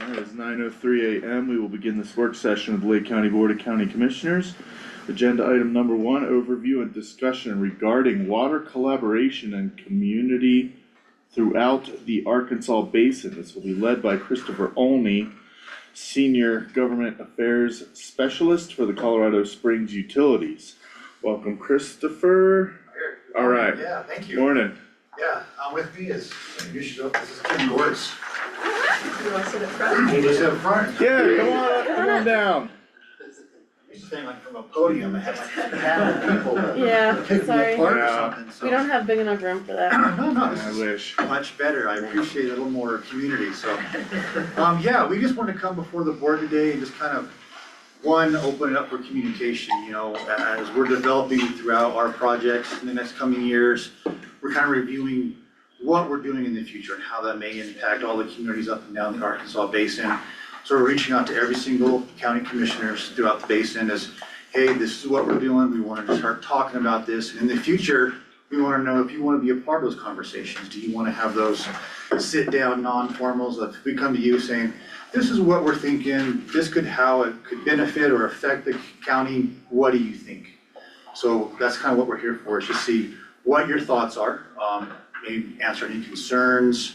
Alright, it's 9:03 a.m. We will begin this work session of the Lake County Board of County Commissioners. Agenda item number 1, overview and discussion regarding water collaboration and community throughout the Arkansas Basin. This will be led by Christopher Olney, Senior Government Affairs Specialist for the Colorado Springs Utilities. Welcome, Christopher. Alright. Yeah, thank you. Morning. Yeah, with me is, you should, this is Kim Gortz. You want to sit up front? You just up front. Yeah, come on down. I used to think like from a podium, I had like a panel of people that Yeah, pick me sorry. apart or Yeah. something, so. We don't have big enough room for that. No, this I is wish. much better. I appreciate a little more community, so. Yeah, we just wanted to come before the board today and just kind of, one, open it up for communication, you know, as we're developing throughout our projects in the next coming years. We're kind of reviewing what we're doing in the future and how that may impact all the communities up and down the Arkansas Basin. So we're reaching out to every single county commissioners throughout the basin as, hey, this is what we're doing. We want to start talking about this. And in the future, we want to know if you want to be a part of those conversations. Do you want to have those sit-down non-formals? If we come to you saying, this is what we're thinking, this could, how it could benefit or affect the county, what do you think? So that's kind of what we're here for, is to see what your thoughts are. Maybe answer any concerns,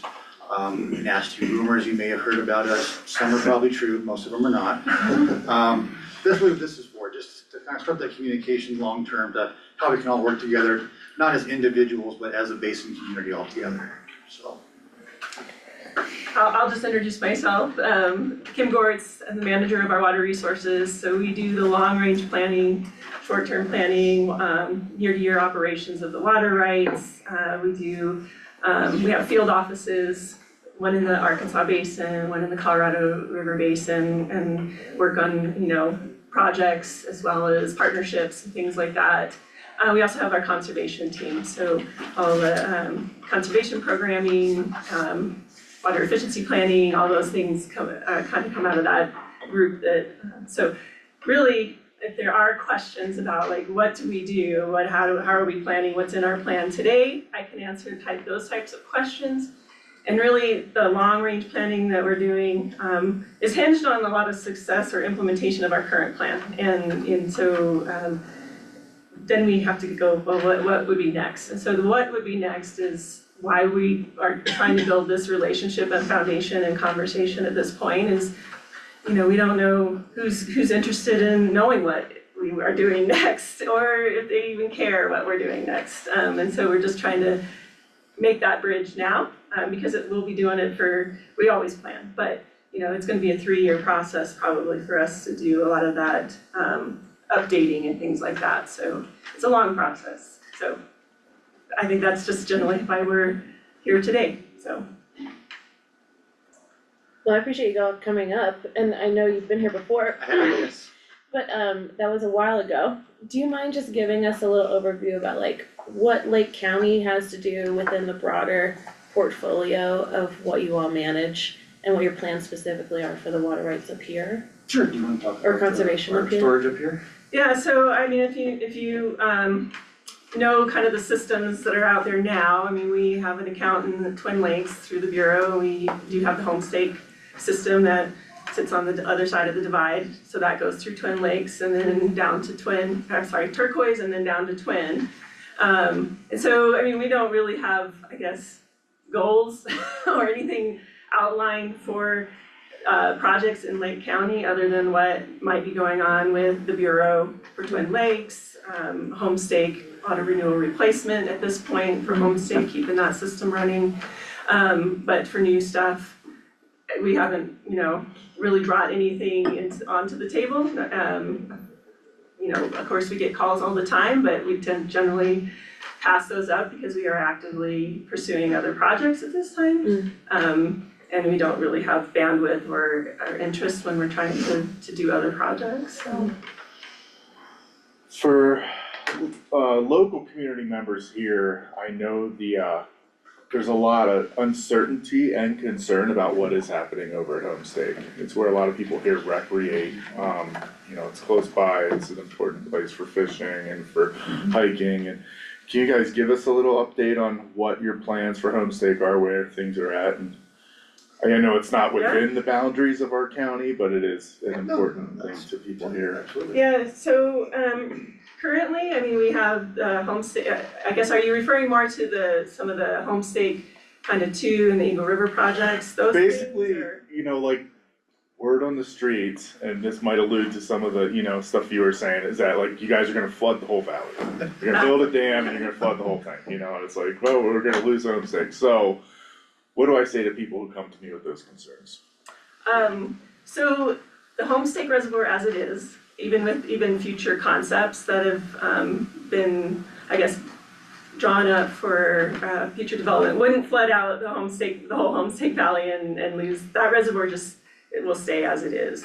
and ask you rumors you may have heard about us. Some are probably true, most of them are not. This is what this is for, just to kind of start that communication long-term, to how we can all work together, not as individuals, but as a basin community altogether, so. I'll just introduce myself. Kim Gortz, I'm the manager of our water resources. So we do the long-range planning, short-term planning, year-to-year operations of the water rights. We have field offices, one in the Arkansas Basin, one in the Colorado River Basin, and work on, projects as well as partnerships and things like that. We also have our conservation team, so all the conservation programming, water efficiency planning, all those things kind of come out of that group. So really, if there are questions about like what do we do, how are we planning, what's in our plan today, I can answer those types of questions. And really, the long-range planning that we're doing is hinged on a lot of success or implementation of our current plan. And so then we have to go, well, what would be next? And so the what would be next is why we are trying to build this relationship and foundation and conversation at this point is, we don't know who's interested in knowing what we are doing next, or if they even care what we're doing next. And so we're just trying to make that bridge now, because we'll be doing it we always plan, but it's gonna be a 3-year process probably for us to do a lot of that updating and things like that. So it's a long process. So I think that's just generally why we're here today, so. Well, I appreciate you all coming up, and I know you've been here before, Yes. but that was a while ago. Do you mind just giving us a little overview about like what Lake County has to do within the broader portfolio of what you all manage and what your plans specifically are for the water rights up here? Sure, do you want to talk Or about conservation our up here? storage up here? Yeah, so I mean, if you know kind of the systems that are out there now, I mean, we have an account in the Twin Lakes through the Bureau. We do have the Homestake system that sits on the other side of the divide. So that goes through Twin Lakes and then down to Turquoise and then down to Twin. And so, I mean, we don't really have, I guess, goals or anything outlined for projects in Lake County other than what might be going on with the Bureau for Twin Lakes, Homestake, auto renewal replacement at this point for Homestake, keeping that system running. But for new stuff, we haven't, really brought anything onto the table. Of course, we get calls all the time, but we tend generally pass those up because we are actively pursuing other projects at this time. And we don't really have bandwidth or interest when we're trying to do other projects, so. For local community members here, I know there's a lot of uncertainty and concern about what is happening over at Homestake. It's where a lot of people here recreate. It's close by, it's an important place for fishing and for hiking. And can you guys give us a little update on what your plans for Homestake are, where things are at? And I know it's not within the boundaries of our county, but it is an important thing to people here. Absolutely. Yeah, so, currently, I mean, we have the homestake, I guess, are you referring more to some of the homestake kind of two and the Eagle River projects, those things, Basically, or? like, word on the streets, and this might allude to some of the, stuff you were saying, is that like, you guys are gonna flood the whole valley. You're gonna build a dam and you're gonna flood the whole thing, and it's like, well, we're gonna lose homestake, so what do I say to people who come to me with those concerns? So the homestake reservoir as it is, even with future concepts that have been, I guess, drawn up for future development, wouldn't flood out the whole homestake valley and lose, that reservoir it will stay as it is.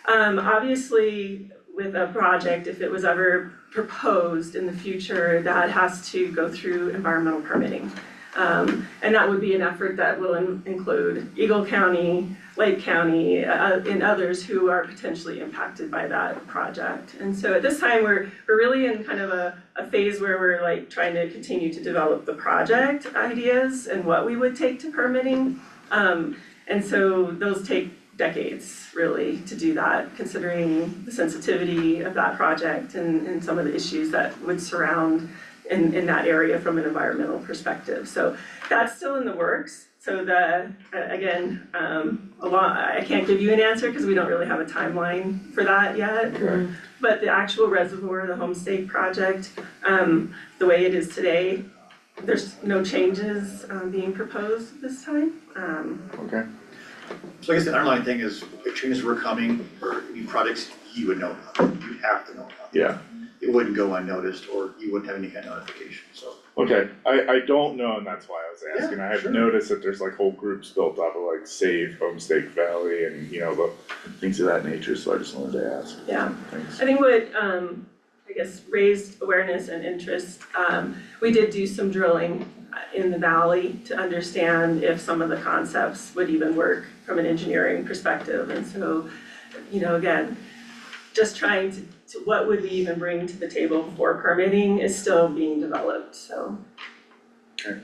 Obviously, with a project, if it was ever proposed in the future, that has to go through environmental permitting. And that would be an effort that will include Eagle County, Lake County, and others who are potentially impacted by that project. And so at this time, we're really in kind of a phase where we're like trying to continue to develop the project ideas and what we would take to permitting. And so those take decades really to do that, considering the sensitivity of that project and some of the issues that would surround in that area from an environmental perspective. So that's still in the works. So again, I can't give you an answer because we don't really have a timeline for that yet. Okay. But the actual reservoir, the homestake project, the way it is today, there's no changes being proposed at this time. Okay. So I guess the underlying thing is, if changes were coming, or new projects, you would know about them. You'd have to know about them. Yeah. It wouldn't go unnoticed, or you wouldn't have any kind of notification, so. Okay, I don't know, and that's why I was asking. Yeah, I have sure. noticed that there's like whole groups built up of like Save Homestake Valley and, the things of that nature, so I just wanted to ask. Yeah. Thanks. I think what, I guess, raised awareness and interest, we did do some drilling in the valley to understand if some of the concepts would even work from an engineering perspective. And so, again, just trying to what would we even bring to the table for permitting is still being developed, so. Okay.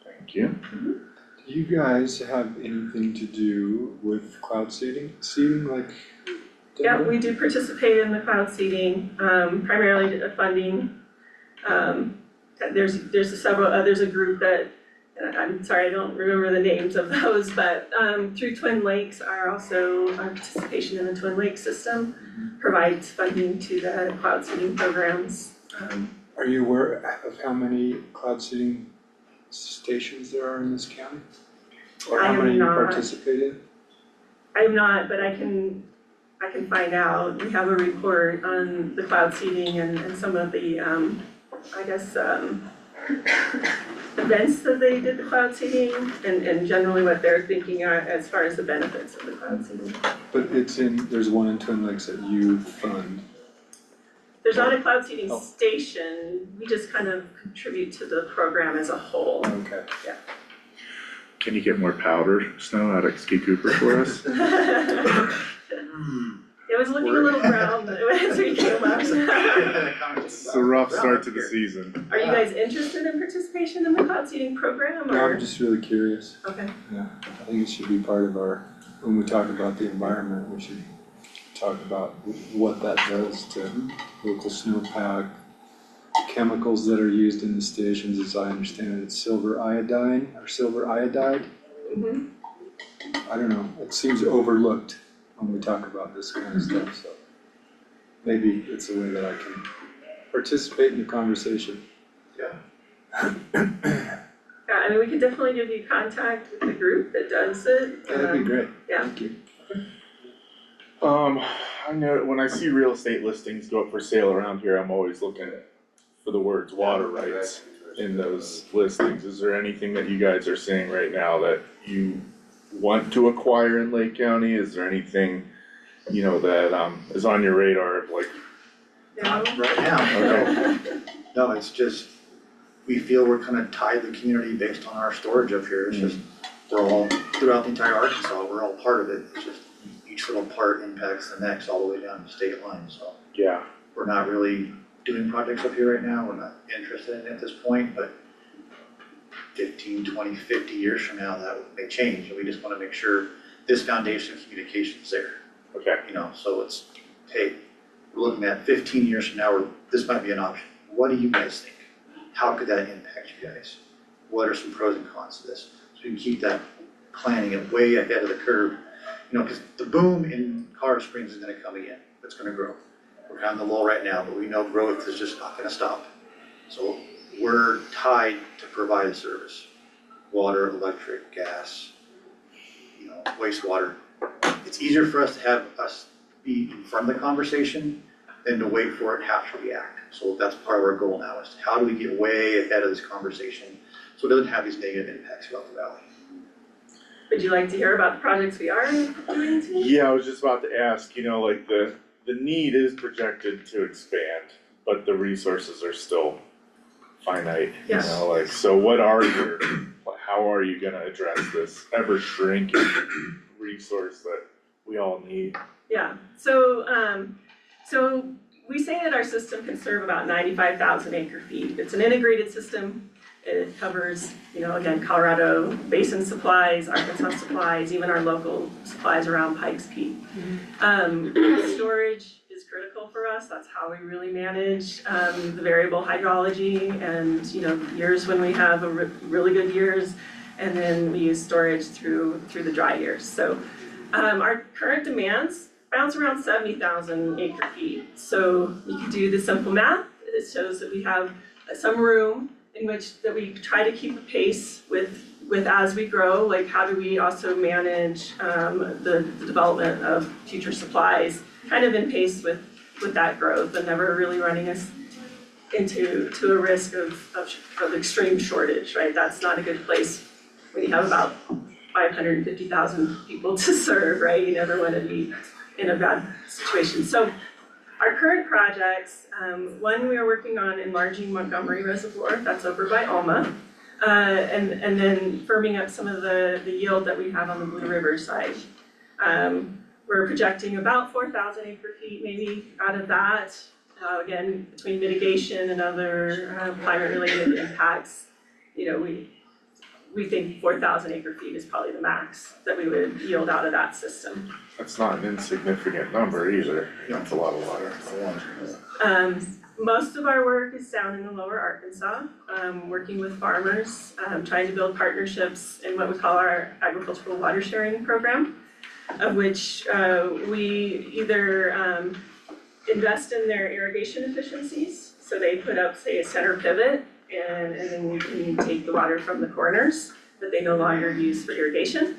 Thank you. Do you guys have anything to do with cloud seeding, like? Yeah, we do participate in the cloud seeding, primarily funding. There's a group that, I'm sorry, I don't remember the names of those, but through Twin Lakes our participation in the Twin Lakes system provides funding to the cloud seeding programs. Are you aware of how many cloud seeding stations there are in this county? Or I how am many you not. participate in? I'm not, but I can find out. We have a report on the cloud seeding and some of the, events that they did the cloud seeding and generally what they're thinking are as far as the benefits of the cloud seeding. But there's one in Twin Lakes that you fund. There's not a cloud seeding Oh. station, we just kind of contribute to the program as a whole. Okay. Can you get more powder snow out of Ski Cooper for us? It was looking a little brown as we came up. It's a rough start to the season. Are you guys interested in participation in the cloud seeding program No, or? I'm just really curious. Okay, Yeah, I think it should be part of when we talk about the environment, we should talk about what that does to local snowpack. Chemicals that are used in the stations, as I understand it, it's silver iodine or silver iodide. I don't know, it seems overlooked when we talk about this kind of stuff, so maybe it's a way that I can participate in the conversation. Yeah. yeah, I mean, we could definitely give you contact with the group that does it. That'd be great, Yeah. thank you. I know when I see real estate listings go up for sale around here, I'm always looking for the words water rights in those listings. Is there anything that you guys are seeing right now that you want to acquire in Lake County? Is there anything, that is on your radar, like? Not right now, no. No, it's just, we feel we're kind of tied to the community based on our storage up here. It's just, we're all, throughout the entire Arkansas, we're all part of it. It's just each little part impacts the next all the way down the state line, so. Yeah. We're not really doing projects up here right now. We're not interested in it at this point, but 15, 20, 50 years from now, that may change, and we just wanna make sure this foundation of communication is there, Okay, you know, so it's, hey, we're looking at 15 years from now, this might be an option. What do you guys think? How could that impact you guys? What are some pros and cons to this? So we can keep that planning it way ahead of the curve, you know, because the boom in Colorado Springs is gonna come again, it's gonna grow. We're on the lull right now, but we know growth is just not gonna stop. So we're tied to provide a service, water, electric, gas, you know, wastewater. It's easier for us to have us be in front of the conversation than to wait for it and have to react. So that's part of our goal now, is how do we get way ahead of this conversation so it doesn't have these negative impacts throughout the valley. Would you like to hear about the projects we are doing today? yeah, I was just about to ask, you know, like the need is projected to expand, but the resources are still finite, you Yes. know, like, so what are your, how are you gonna address this ever shrinking resource that we all need? Yeah, so we say that our system can serve about 95,000 acre feet. It's an integrated system. It covers, you know, again, Colorado basin supplies, Arkansas supplies, even our local supplies around Pikes Peak. Storage is critical for us. That's how we really manage the variable hydrology and, you know, years when we have really good years, and then we use storage through the dry years. So our current demands bounce around 70,000 acre feet. So you can do the simple math. It shows that we have some room in which that we try to keep a pace with as we grow. Like, how do we also manage the development of future supplies, kind of in pace with that growth, and never really running us into a risk of extreme shortage, right? That's not a good place when you have about 550,000 people to serve, right? You never want to be in a bad situation. So our current projects, one we are working on enlarging Montgomery Reservoir, that's over by Alma, and then firming up some of the yield that we have on the Blue River side. We're projecting about 4,000 acre feet maybe out of that. Again, between mitigation and other climate-related impacts, you know, we think 4,000 acre feet is probably the max that we would yield out of that system. That's not an insignificant number either, that's a lot of water. Most of our work is down in the lower Arkansas, working with farmers, trying to build partnerships in what we call our agricultural water sharing program, of which we either invest in their irrigation efficiencies, so they put up, say, a center pivot, and then we can take the water from the corners that they no longer use for irrigation.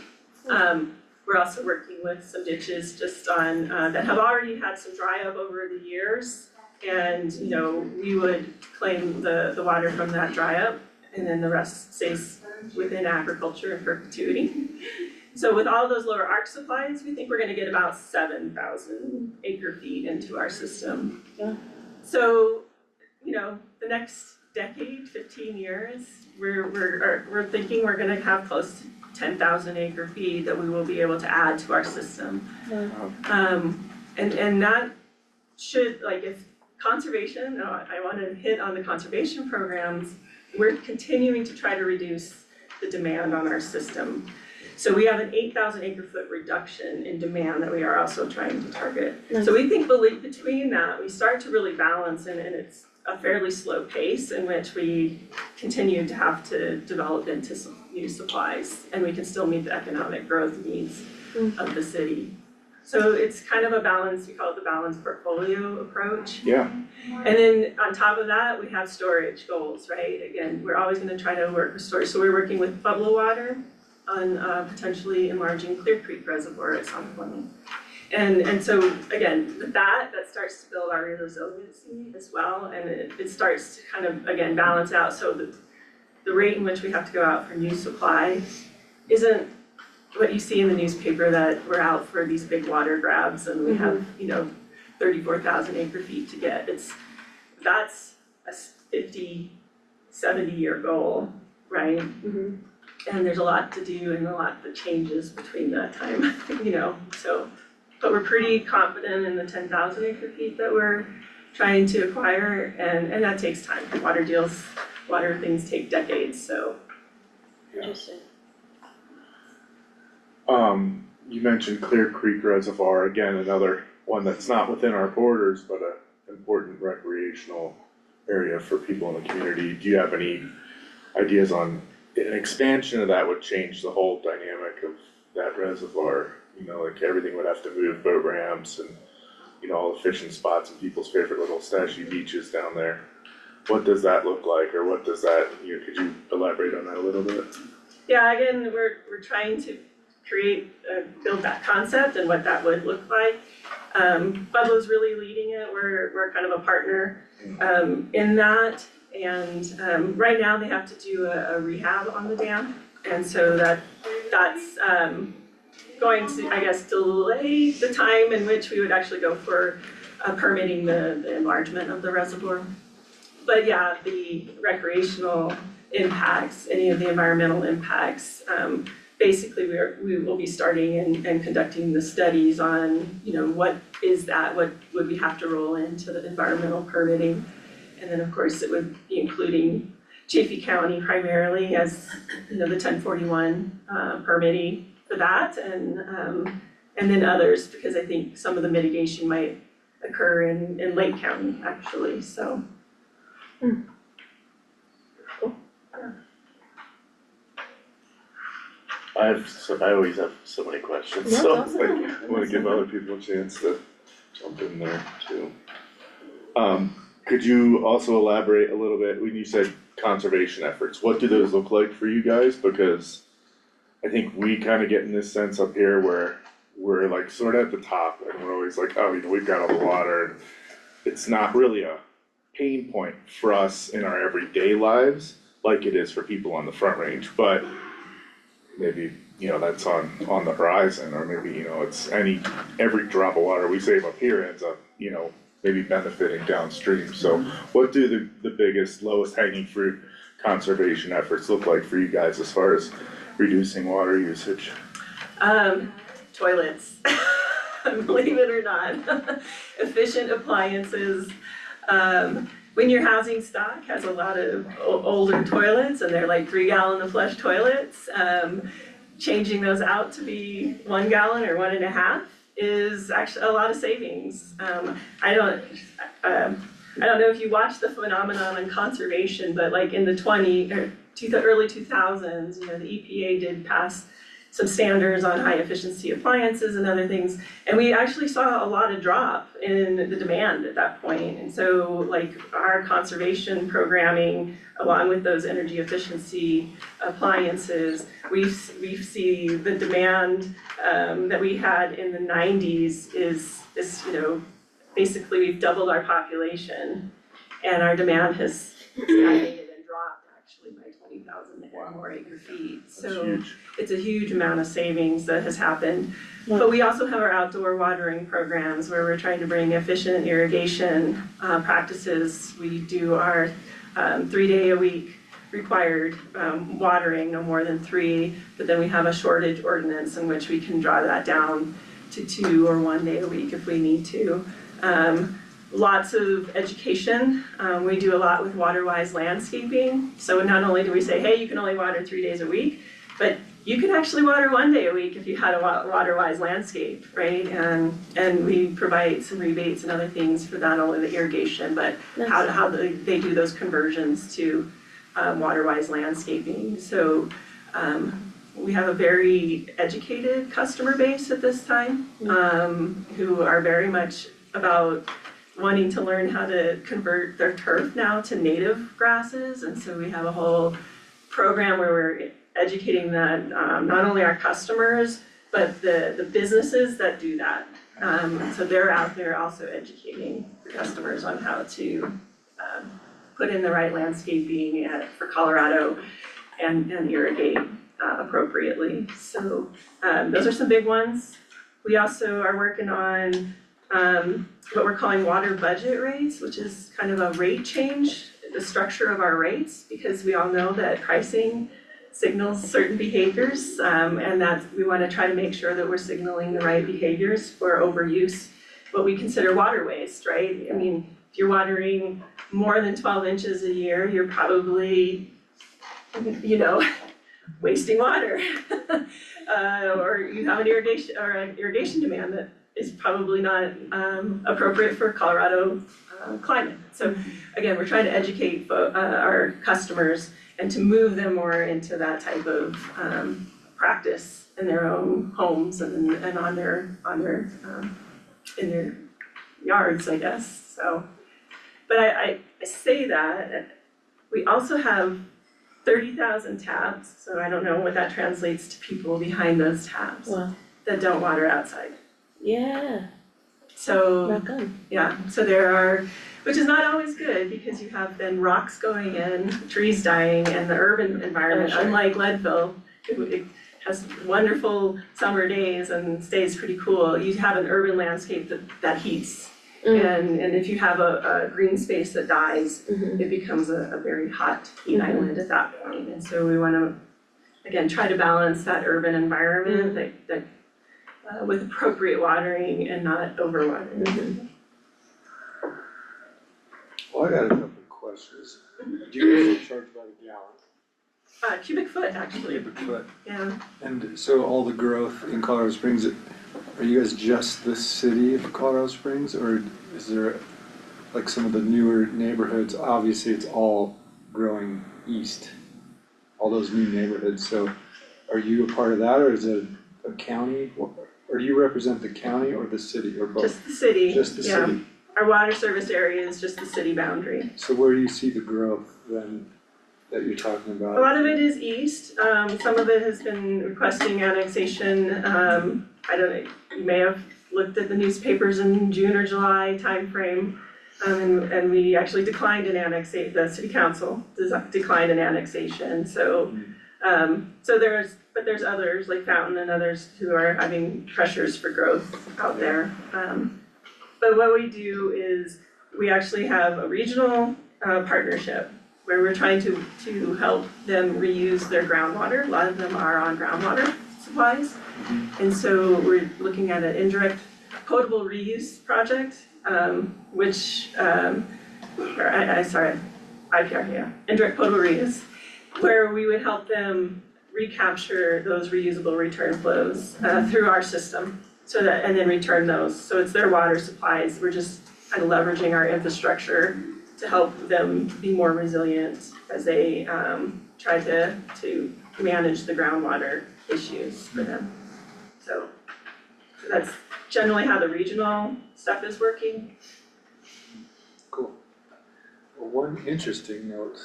We're also working with some ditches just on, that have already had some dry up over the years. And, you know, we would claim the water from that dry up, and then the rest stays within agriculture in perpetuity. So with all those lower arc supplies, we think we're gonna get about 7,000 acre feet into our system. Yeah. So, you know, the next decade, 15 years, we're thinking we're gonna have close to 10,000 acre feet that we will be able to add to our system. And that should, like, if conservation, I wanna hit on the conservation programs, we're continuing to try to reduce the demand on our system. So we have an 8,000 acre foot reduction in demand that we are also trying to target. Nice. So we think between that, we start to really balance, and it's a fairly slow pace in which we continue to have to develop into some new supplies, and we can still meet the economic growth needs of the city. So it's kind of a balance, we call it the balanced portfolio approach. Yeah, And then on top of that, we have storage goals, right? Again, we're always gonna try to work with storage, so we're working with Pueblo Water on potentially enlarging Clear Creek Reservoir at some point. And so again, with that starts to build our resiliency as well, and it starts to kind of, again, balance out, so the rate in which we have to go out for new supply isn't what you see in the newspaper, that we're out for these big water grabs and we have, you know, 34,000 acre feet to get. That's a 50, 70-year goal, right? Mm-hmm. And there's a lot to do and a lot that changes between that time, you know, so. But we're pretty confident in the 10,000 acre feet that we're trying to acquire, and that takes time. Water things take decades, so Interesting. You mentioned Clear Creek Reservoir, again, another one that's not within our borders, but a important recreational area for people in the community. Do you have any ideas on, an expansion of that would change the whole dynamic of that reservoir? You know, like everything would have to move, boat ramps and, you know, all the fishing spots and people's favorite little stashy beaches down there. What does that look like, or what does that, you know, could you elaborate on that a little bit? Yeah, again, we're trying to create, build that concept and what that would look like. Pueblo's really leading it, we're kind of a partner, in that. And, right now they have to do a rehab on the dam. And so that's going to, I guess, delay the time in which we would actually go for permitting the enlargement of the reservoir. But yeah, the recreational impacts, any of the environmental impacts, basically we will be starting and conducting the studies on, you know, what is that, what would we have to roll into the environmental permitting. And then of course it would be including Chaffey County primarily as, you know, the 1041 permitting for that, and then others, because I think some of the mitigation might occur in Lake County actually, so. I always have so many questions, That's so awesome. I wanna give other people a chance to jump in there too. Could you also elaborate a little bit, when you said conservation efforts, what do those look like for you guys? Because I think we kinda get in this sense up here where we're like sort of at the top and we're always like, oh, you know, we've got all the water, and it's not really a pain point for us in our everyday lives like it is for people on the Front Range, but maybe, you know, that's on the horizon, or maybe, you know, it's every drop of water we save up here ends up, you know, maybe benefiting downstream. So what do the biggest, lowest hanging fruit conservation efforts look like for you guys as far as reducing water usage? Toilets, believe it or not, efficient appliances. When your housing stock has a lot of older toilets and they're like 3-gallon of flush toilets, changing those out to be 1 gallon or 1.5 is actually a lot of savings. I don't know if you watch the phenomenon in conservation, but like in the early 2000s, you know, the EPA did pass some standards on high efficiency appliances and other things, and we actually saw a lot of drop in the demand at that point. And so like our conservation programming, along with those energy efficiency appliances, we see the demand that we had in the 90s is, you know, basically we've doubled our population and our demand has stagnated and dropped actually by 20,000 or more acre feet. So it's a huge amount of savings that has happened. But we also have our outdoor watering programs where we're trying to bring efficient irrigation practices. We do our 3-day-a-week required watering, no more than 3, but then we have a shortage ordinance in which we can draw that down to 2 or 1 day a week if we need to. Lots of education. We do a lot with water-wise landscaping. So not only do we say, hey, you can only water 3 days a week, but you can actually water 1 day a week if you had a water-wise landscape, right? And we provide some rebates and other things for not only the irrigation, but how they do those conversions to water-wise landscaping. So we have a very educated customer base at this time, who are very much about wanting to learn how to convert their turf now to native grasses. And so we have a whole program where we're educating that, not only our customers, but the businesses that do that. So they're out there also educating customers on how to put in the right landscaping for Colorado and irrigate appropriately. So those are some big ones. We also are working on what we're calling water budget rates, which is kind of a rate change, the structure of our rates, because we all know that pricing signals certain behaviors, and that we want to try to make sure that we're signaling the right behaviors for overuse, what we consider water waste, right? I mean, if you're watering more than 12 inches a year, you're probably, you know, wasting water. Or you have an irrigation demand that is probably not appropriate for Colorado climate. So again, we're trying to educate our customers and to move them more into that type of practice in their own homes and on their in their yards, I guess. So, but I say that we also have 30,000 tabs, so I don't know what that translates to people behind those tabs Wow, that don't water outside. yeah, So, rock on. yeah, so there are, which is not always good because you have then rocks going in, trees dying, and the urban environment, Oh, sure. unlike Leadville, it has wonderful summer days and stays pretty cool. You have an urban landscape that heats. And if you have a green space that dies, it becomes a very hot heat island at that point. And so we wanna, again, try to balance that urban environment that with appropriate watering and not overwatering. Well, I got a couple of questions. Do you guys charge by the gallon? Cubic foot, actually, Cubic foot? yeah. And so all the growth in Colorado Springs, are you guys just the city of Colorado Springs, or is there, like some of the newer neighborhoods, obviously it's all growing east, all those new neighborhoods, so are you a part of that, or is it a county? Or do you represent the county or the city, or both? Just the city, Just the yeah. city? Our water service area is just the city boundary. So where do you see the growth then that you're talking about? A lot of it is east, some of it has been requesting annexation, I don't know, you may have looked at the newspapers in June or July timeframe. And we actually declined an the city council declined an annexation, so, there's others like Fountain and others who are having pressures for growth out there. But what we do is, we actually have a regional, partnership where we're trying to help them reuse their groundwater. A lot of them are on groundwater supplies. And so we're looking at an indirect potable reuse project, which, IPR, yeah, indirect potable reuse, where we would help them recapture those reusable return flows through our system, so that, and then return those. So it's their water supplies, we're just kind of leveraging our infrastructure to help them be more resilient as they try to manage the groundwater issues for them. So that's generally how the regional stuff is working. Cool. Well, one interesting note,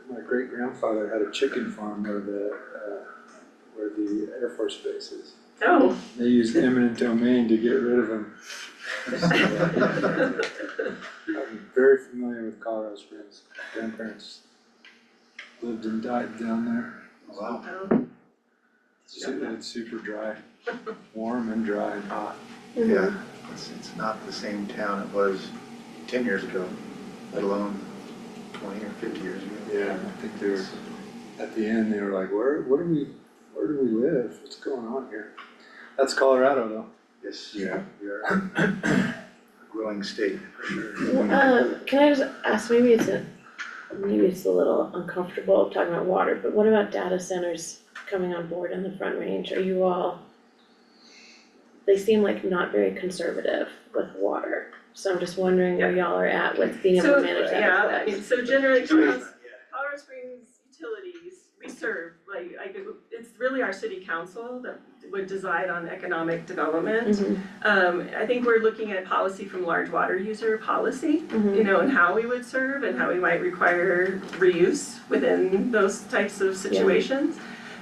my great grandfather had a chicken farm where the Air Force Base is. Oh. They used eminent domain to get rid of them. So, I'm very familiar with Colorado Springs. Grandparents lived and died down there. Wow. It's super dry, warm and dry and hot. Yeah, it's not the same town it was 10 years ago, let alone 20 or 50 years ago. Yeah, I think they were, at the end, they were like, where do we live? What's going on here? That's Colorado though. Yes, Yeah. we are a growing state for sure. Can I just ask, maybe it's a little uncomfortable talking about water, but what about data centers coming on board in the Front Range? Are you all, they seem like not very conservative with water, so I'm just wondering where y'all are at with being able to manage that Yeah, I effect. mean, so generally, Colorado Springs utilities, we serve, it's really our city council that would decide on economic development. I think we're looking at policy from large water user policy, you know, and how we would serve and how we might require reuse within those types of situations.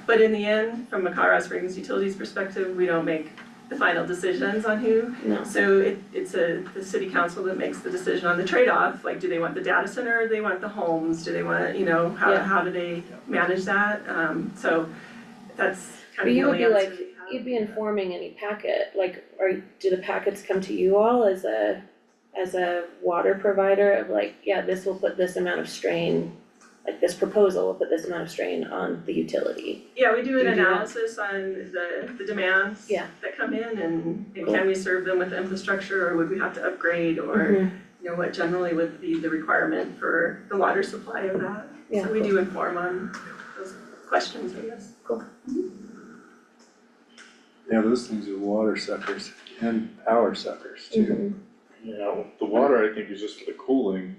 But in the end, from a Colorado Springs utilities perspective, we don't make the final decisions on who. No. So it's the city council that makes the decision on the trade-off, like, do they want the data center, or do they want the homes, do they want, you know, how do they manage that? So that's kind of the only answer we have. You'd be informing any packet, like, do the packets come to you all as a water provider of like, yeah, this will put this amount of strain, like this proposal will put this amount of strain on the utility? Yeah, we do an Do you do that? analysis on the demands that come in, and can we serve them with infrastructure, or would we have to upgrade, or you know, what generally would be the requirement for the water supply of that? Yeah, So we do inform on questions, I guess. Yeah, those things are water suckers and power suckers too. Yeah, the water I think is just for the cooling,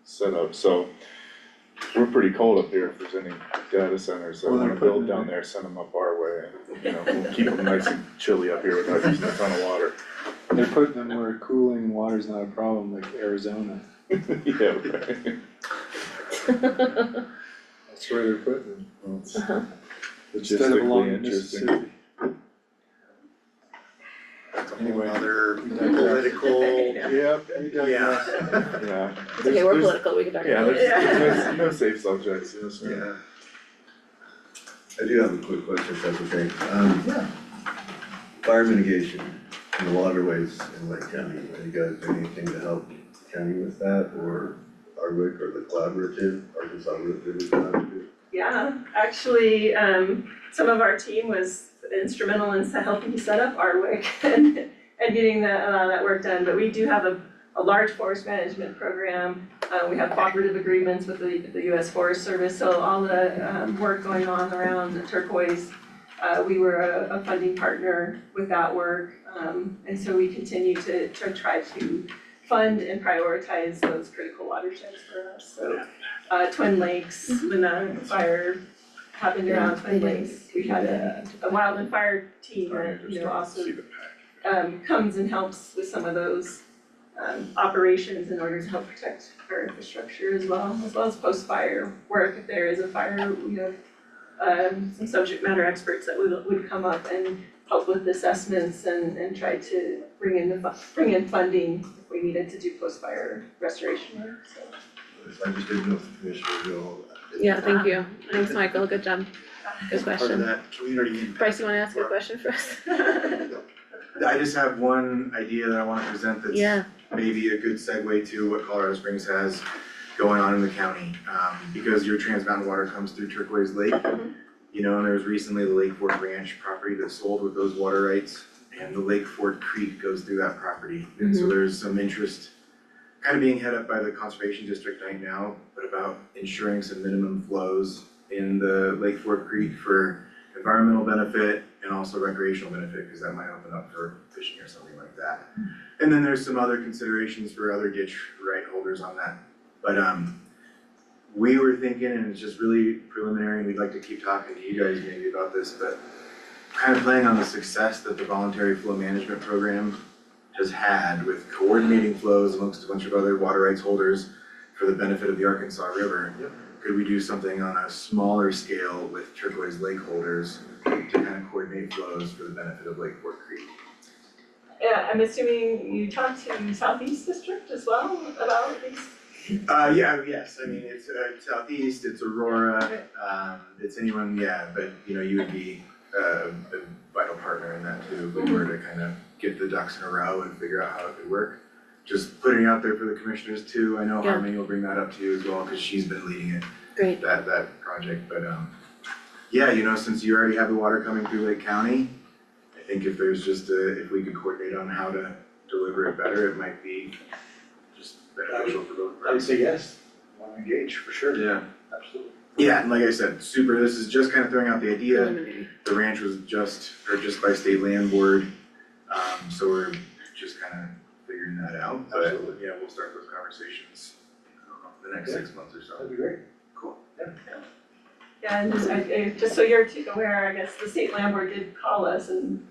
setup, so we're pretty cold up here. If there's any data centers that Well, they're wanna build putting down there, send them up our way, and, we'll keep them nice and chilly up here without using a ton of water. They're putting them where cooling water's not a problem, like Arizona. Yeah, right. That's where they're putting them. Well, it's Instead of logistically along interesting. Mississippi. That's a whole Anyway, other we digress. political, Yeah. Yep, yeah. yeah. It's okay, we're political, we can talk Yeah, about it. there's no safe subjects, yes, Yeah. I do have a quick question, if that's okay. Fire mitigation in the waterways in Lake County, have you guys done anything to help the county with that, or Hardwick, or the collaborative, Arkansas River Collaborative? Yeah, actually, some of our team was instrumental in helping set up Ardwick and getting that work done, but we do have a large forest management program. We have cooperative agreements with the US Forest Service, so all the work going on around the turquoise, we were a funding partner with that work. And so we continue to try to fund and prioritize those critical watersheds for us. So Twin Lakes, when the fire happened around Twin Lakes, we had a wildland fire team that, also comes and helps with some of those operations in order to help protect our infrastructure as well as post-fire work. If there is a fire, we have some subject matter experts that would come up and help with assessments and try to bring in funding if we needed to do post-fire restoration work, so. I just didn't know if the commissioners knew all that. Yeah, thank you. Thanks, Michael. Good job. Good Part of question. that community impact. Bryce, you wanna ask a question for us? I just have one idea that I wanna present that's Yeah, maybe a good segue to what Colorado Springs has going on in the county. Because your Trans Mountain water comes through Turquoise Lake, and there was recently the Lake Fork Ranch property that sold with those water rights, and the Lake Fork Creek goes through that property. And so there's some interest kind of being head up by the Conservation District right now, but about ensuring some minimum flows in the Lake Fork Creek for environmental benefit and also recreational benefit, because that might open up for fishing or something like that. And then there's some other considerations for other ditch right holders on that. But we were thinking, and it's just really preliminary, and we'd like to keep talking to you guys maybe about this, but kind of playing on the success that the voluntary flow management program has had with coordinating flows amongst a bunch of other water rights holders for the benefit of the Arkansas River. Could we do something on a smaller scale with Turquoise Lake holders to kind of coordinate flows for the benefit of Lake Fork Creek? Yeah, I'm assuming you talked to Southeast District as well about these? Yes, I mean, it's Southeast, it's Aurora, it's anyone, but you would be a vital partner in that too, if we were to kind of get the ducks in a row and figure out how it could work. Just putting it out there for the commissioners too, I know Yeah. Harmony will bring that up to you as well, cause she's been leading it, great. that project, but since you already have the water coming through Lake County, I think if there's just if we could coordinate on how to deliver it better, it might be just beneficial for both parties. I would say yes, want to engage, for sure. Yeah. Absolutely. Yeah, and like I said, this is just kind of throwing out the idea. Preliminary. The ranch was just purchased by state land board, so we're just kind of figuring that out. But Absolutely. we'll start those conversations, I don't know, the next 6 months or so. That'd be great. Cool. Yeah, and just so you're aware, I guess the state land board did call us and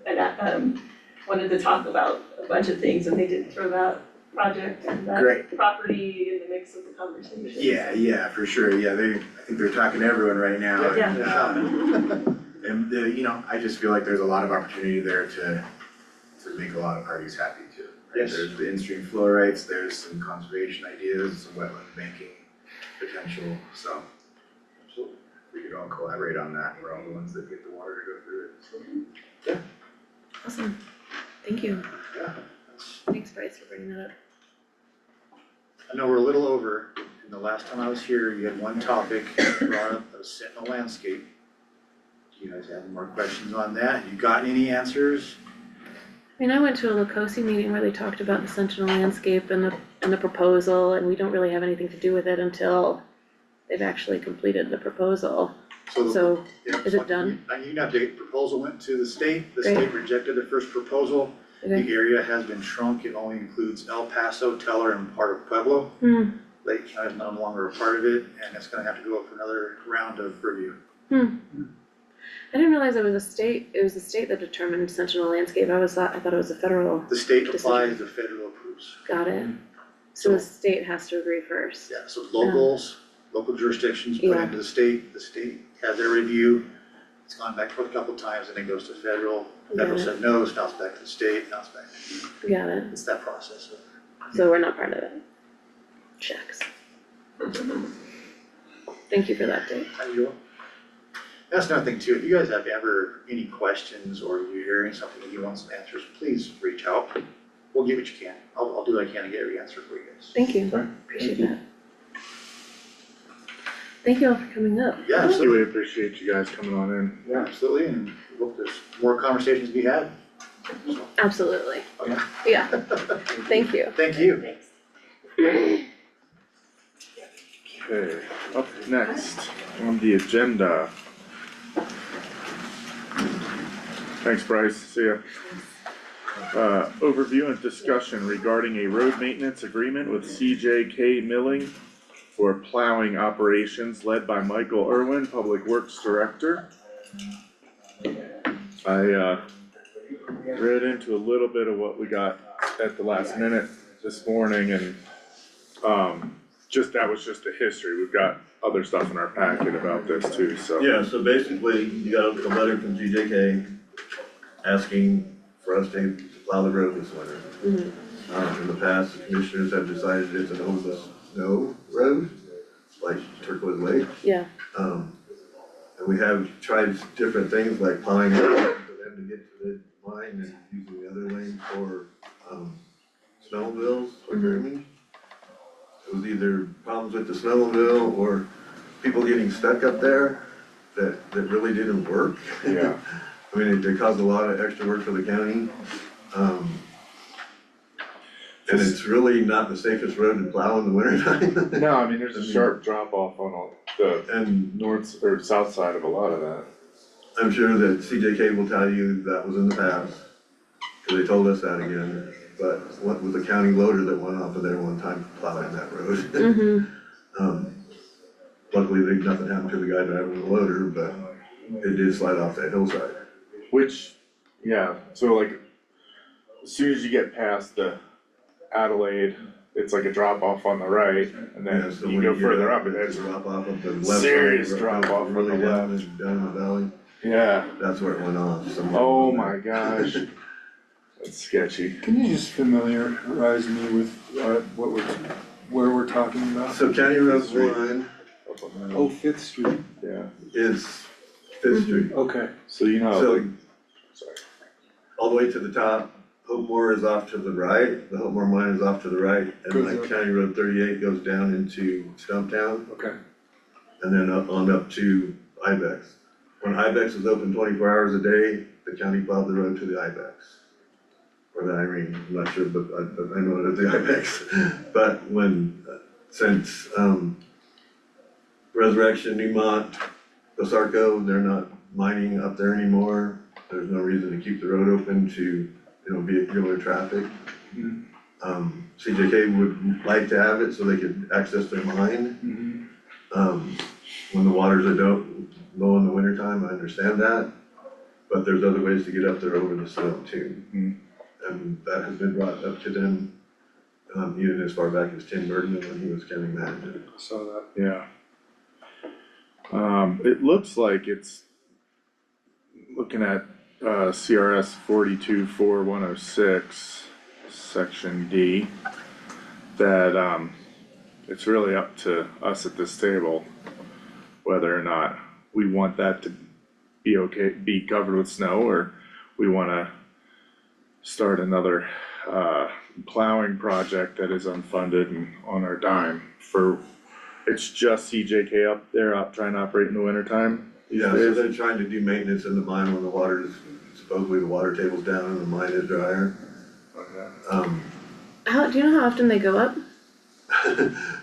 wanted to talk about a bunch of things, and they did throw that project and that Great. property in the mix of the conversation. Yeah, for sure, I think they're talking to everyone right now. Yeah. And I just feel like there's a lot of opportunity there to make a lot of parties happy too. Right? Yes. There's the in-stream flow rights, there's some conservation ideas, some wetland banking potential, so Absolutely. we could all collaborate on that, we're all the ones that get the water to go through it, so. Awesome. Thank you. Yeah. Thanks, Bryce, for bringing that up. I know we're a little over, and the last time I was here, you had one topic brought up that was sentinel landscape. Do you guys have any more questions on that? You gotten any answers? I mean, I went to a Lacosi meeting where they talked about the Sentinel landscape and the proposal, and we don't really have anything to do with it until they've actually completed the proposal, So, so, yeah, is it done? You can update, proposal went to the state Great. state rejected their first proposal. The okay, area has been shrunk, it only includes El Paso, Teller, and part of Pueblo. Lake County is no longer a part of it, and it's gonna have to go up for another round of review. I didn't realize it was the state that determined sentinel landscape, I thought it was a federal, The state Decision. applies, the federal approves. got it? So the state has to agree first. Yeah, so local jurisdictions put Yeah. into the state has their review. It's gone back forth a couple times, and then goes to federal. Federal Got it. said no, it's bounced back to the state, now it's back. Got it, It's that process. so we're not part of it. Shucks. Thank you for that, Dave. How you doing? That's another thing too, if you guys have ever any questions or you're hearing something and you want some answers, please reach out. We'll give what you can. I'll do what I can to get every answer for you guys. Thank you, Sorry. appreciate that. Thank you all for coming up. Yeah, We absolutely. really appreciate you guys coming on in. Yeah, absolutely, and hope there's more conversations to be had. So, Absolutely, okay. yeah, thank you. Thank you. Thanks. Okay, up next on the agenda. Thanks, Bryce, see ya. Overview and discussion regarding a road maintenance agreement with CJK Milling for plowing operations led by Michael Irwin, Public Works Director. I read into a little bit of what we got at the last minute this morning, and that was just a history. We've got other stuff in our packet about this too, so. Yeah, so basically, you got a letter from GJK asking for us to plow the road this winter. In the past, the commissioners have decided it's an over the snow road, like Turquoise Lake. Yeah, And we have tried different things like plowing for them to get to the line and using the other lane for, snowmobiles or grooming. It was either problems with the snowmobile or people getting stuck up there that really didn't work. Yeah. I mean, it caused a lot of extra work for the county. And it's really not the safest road to plow in the wintertime. No, I mean, there's a sharp drop off on all the And north or south side of a lot of that. I'm sure that CJK will tell you that was in the past, because they told us that again. But what was the county loader that went off of there one time plowing that road? Luckily, nothing happened to the guy driving the loader, but it did slide off that hillside. Which, yeah, so like, as soon as you get past the Adelaide, it's like a drop off on the right, and Yeah, then so you when go get further up, up, and it's it's, a drop off of the left side. serious right, drop off on really the down left. down in the valley. yeah, That's where it went off. somewhere oh along my there. gosh. That's sketchy. Can you just familiarize me with, where we're talking about? So County Road 1 Oh, Fifth Street, Yeah, is Fifth Street. okay, so you know, So- like, sorry, All the way to the top, Hopemore is off to the right, the Hopemore mine is off to the right, and Goes like up. County Road 38 goes down into Stumptown, okay. and then up to Ibex. When Ibex was open 24 hours a day, the county plowed the road to the Ibex. Or the Irene, I'm not sure, but I know it as the Ibex. But since Resurrection, Newmont, Osarco, they're not mining up there anymore, there's no reason to keep the road open to, vehicular traffic. CJK would like to have it so they could access their mine. When the waters are low in the wintertime, I understand that, but there's other ways to get up there over the snow too. And that has been brought up to them, even as far back as Tim Bergman when he was county manager. Saw that. yeah. It looks like it's, looking at, CRS 424106, section D, that, it's really up to us at this table whether or not we want that to be covered with snow, or we wanna start another, plowing project that is unfunded and on our dime for, it's just CJK up there, trying to operate in the wintertime these Yeah, so days? they're trying to do maintenance in the mine when the water is, supposedly the water table's down and the mine is drier. do you know how often they go up?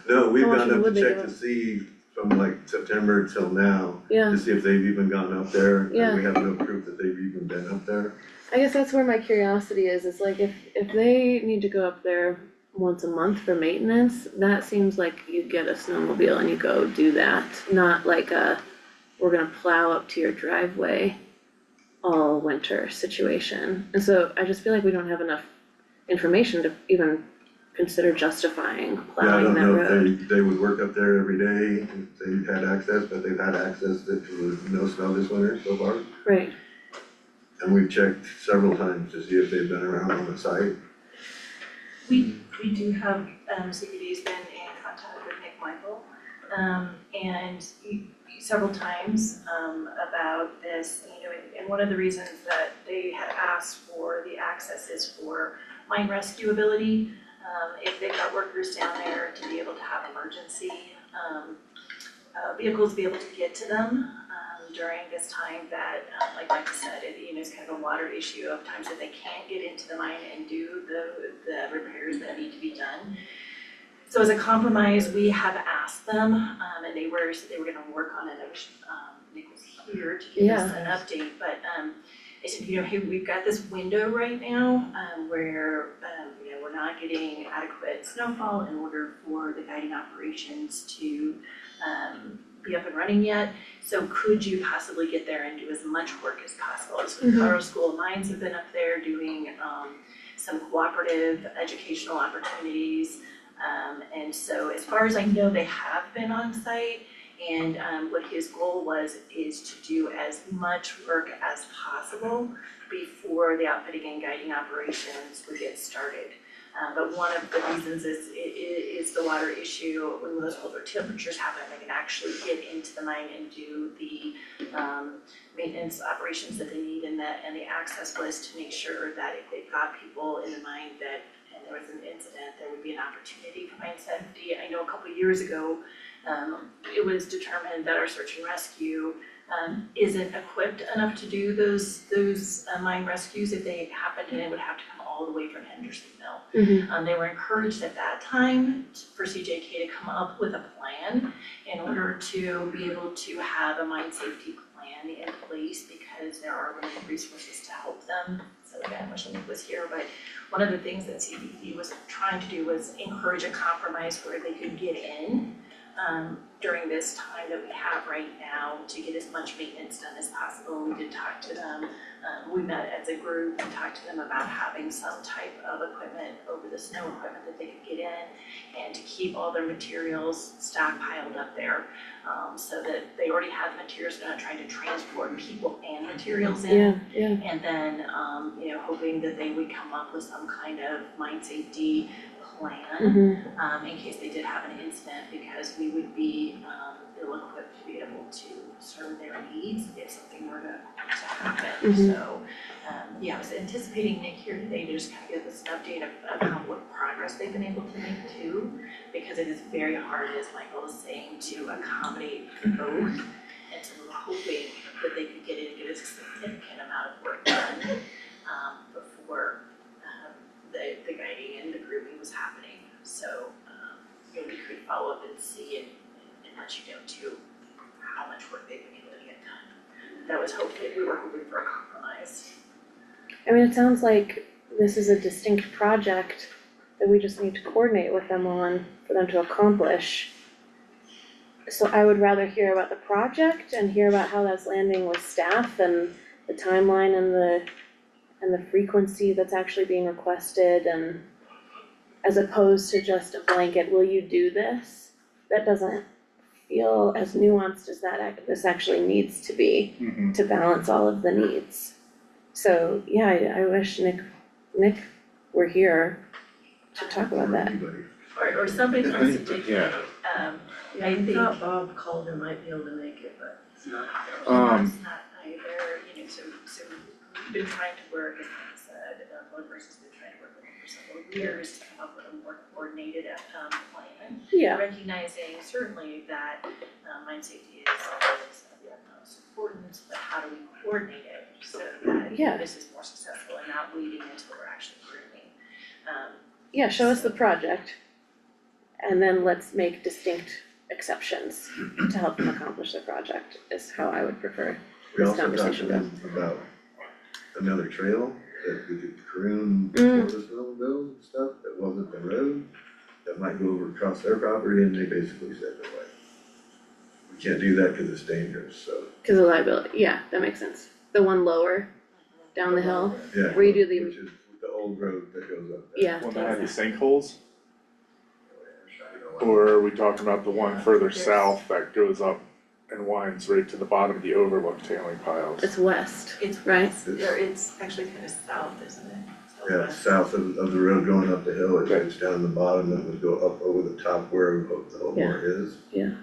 No, we've How gone often up to would they check go? to see, as from like September till now, Yeah, to see if they've even gone up there. Yeah. And we have no proof that they've even been up there. I guess that's where my curiosity is like if they need to go up there once a month for maintenance, that seems like you get a snowmobile and you go do that, not like we're gonna plow up to your driveway all winter situation. And so I just feel like we don't have enough information to even consider justifying Yeah, I plowing don't that know road. if they would work up there every day if they had access, but they've had access to no snow this winter so far. Right, And we've checked several times to see if they've been around on the site. We do have, CPD's been in contact with Nick Michael, and several times, about this, you know, and one of the reasons that they had asked for the access is for mine rescue ability. If they've got workers down there to be able to have emergency, vehicles be able to get to them, during this time that, like Michael said, you know, it's kind of a water issue of times that they can't get into the mine and do the repairs that need to be done. So as a compromise, we have asked them, and they said they were gonna work on it. I wish, Nick was here to give us an update, but, I said, you know, hey, we've got this window right now, where, you know, we're not getting adequate snowfall in order for the guiding operations to, be up and running yet. So could you possibly get there and do as much work as possible? So the Colorado School of Mines have been up there doing, some cooperative educational opportunities. And so as far as I know, they have been on site, and what his goal is to do as much work as possible before the outfitting and guiding operations would get started. But one of the reasons is the water issue. When those colder temperatures happen, they can actually get into the mine and do the maintenance operations that they need, and the access was to make sure that if they've got people in the mine that, and there was an incident, there would be an opportunity for mine safety. I know a couple of years ago, it was determined that our search and rescue isn't equipped enough to do those mine rescues if they happened, and it would have to come all the way from Hendersonville. They were encouraged at that time for CJK to come up with a plan in order to be able to have a mine safety plan in place, because there are limited resources to help them. So again, I wish Nick was here, but one of the things that CBD was trying to do was encourage a compromise where they could get in during this time that we have right now to get as much maintenance done as possible. We did talk to them, we met as a group and talked to them about having some type of equipment over the snow equipment that they could get in, and to keep all their materials stockpiled up there, so that they already have materials, they're not trying to transport people and materials in. And then, you know, hoping that they would come up with some kind of mine safety plan, in case they did have an incident, because we would be, ill-equipped to be able to serve their needs if something were to happen. So, yeah, I was anticipating Nick here today to just kind of give us an update of what progress they've been able to make too, because it is very hard, as Michael was saying, to accommodate both. And so we're hoping that they could get in and get a significant amount of work done, before the guiding and the grooming was happening. So, you know, we could follow up and see and let you know too, how much work they've been able to get done. That was we were hoping for a compromise. I mean, it sounds like this is a distinct project that we just need to coordinate with them on for them to accomplish. So I would rather hear about the project and hear about how that's landing with staff and the timeline and the frequency that's actually being requested, and as opposed to just a blanket, will you do this? That doesn't feel as nuanced as this actually needs to be to balance all of the needs. So yeah, I wish Nick were here to talk about that. Or somebody from CJK. Yeah. I think Bob Calder might be able to make it, but it's not either, you know, so we've been trying to work, and like I said, one person's been trying to work with them for several years to come up with a more coordinated plan. Yeah, Recognizing certainly that mine safety is of the utmost importance, but how do we coordinate it so that this is more successful and not waiting until we're actually grooming. yeah, show us the project. And then let's make distinct exceptions to help them accomplish their project, is how I would prefer We this also talked to conversation go. them about another trail that we could croon Mm. before the snowmobile and stuff, that wasn't the road, that might go over across their property, and they basically said, no way. We can't do that because it's dangerous, so, Cause of liability, yeah, that makes sense. The one lower down the hill, yeah. Where you do the- Which is the old road that goes up there. yeah. One that had the sinkholes, I don't know why. or are we talking about the one further south that goes up and winds right to the bottom of the overlook tailing piles? It's west, It's right? it's actually kind of south, isn't it? Yeah, Southwest. south of the road going up the hill, it's down the bottom, and it would go up over the top where the Hopewell is. Yeah.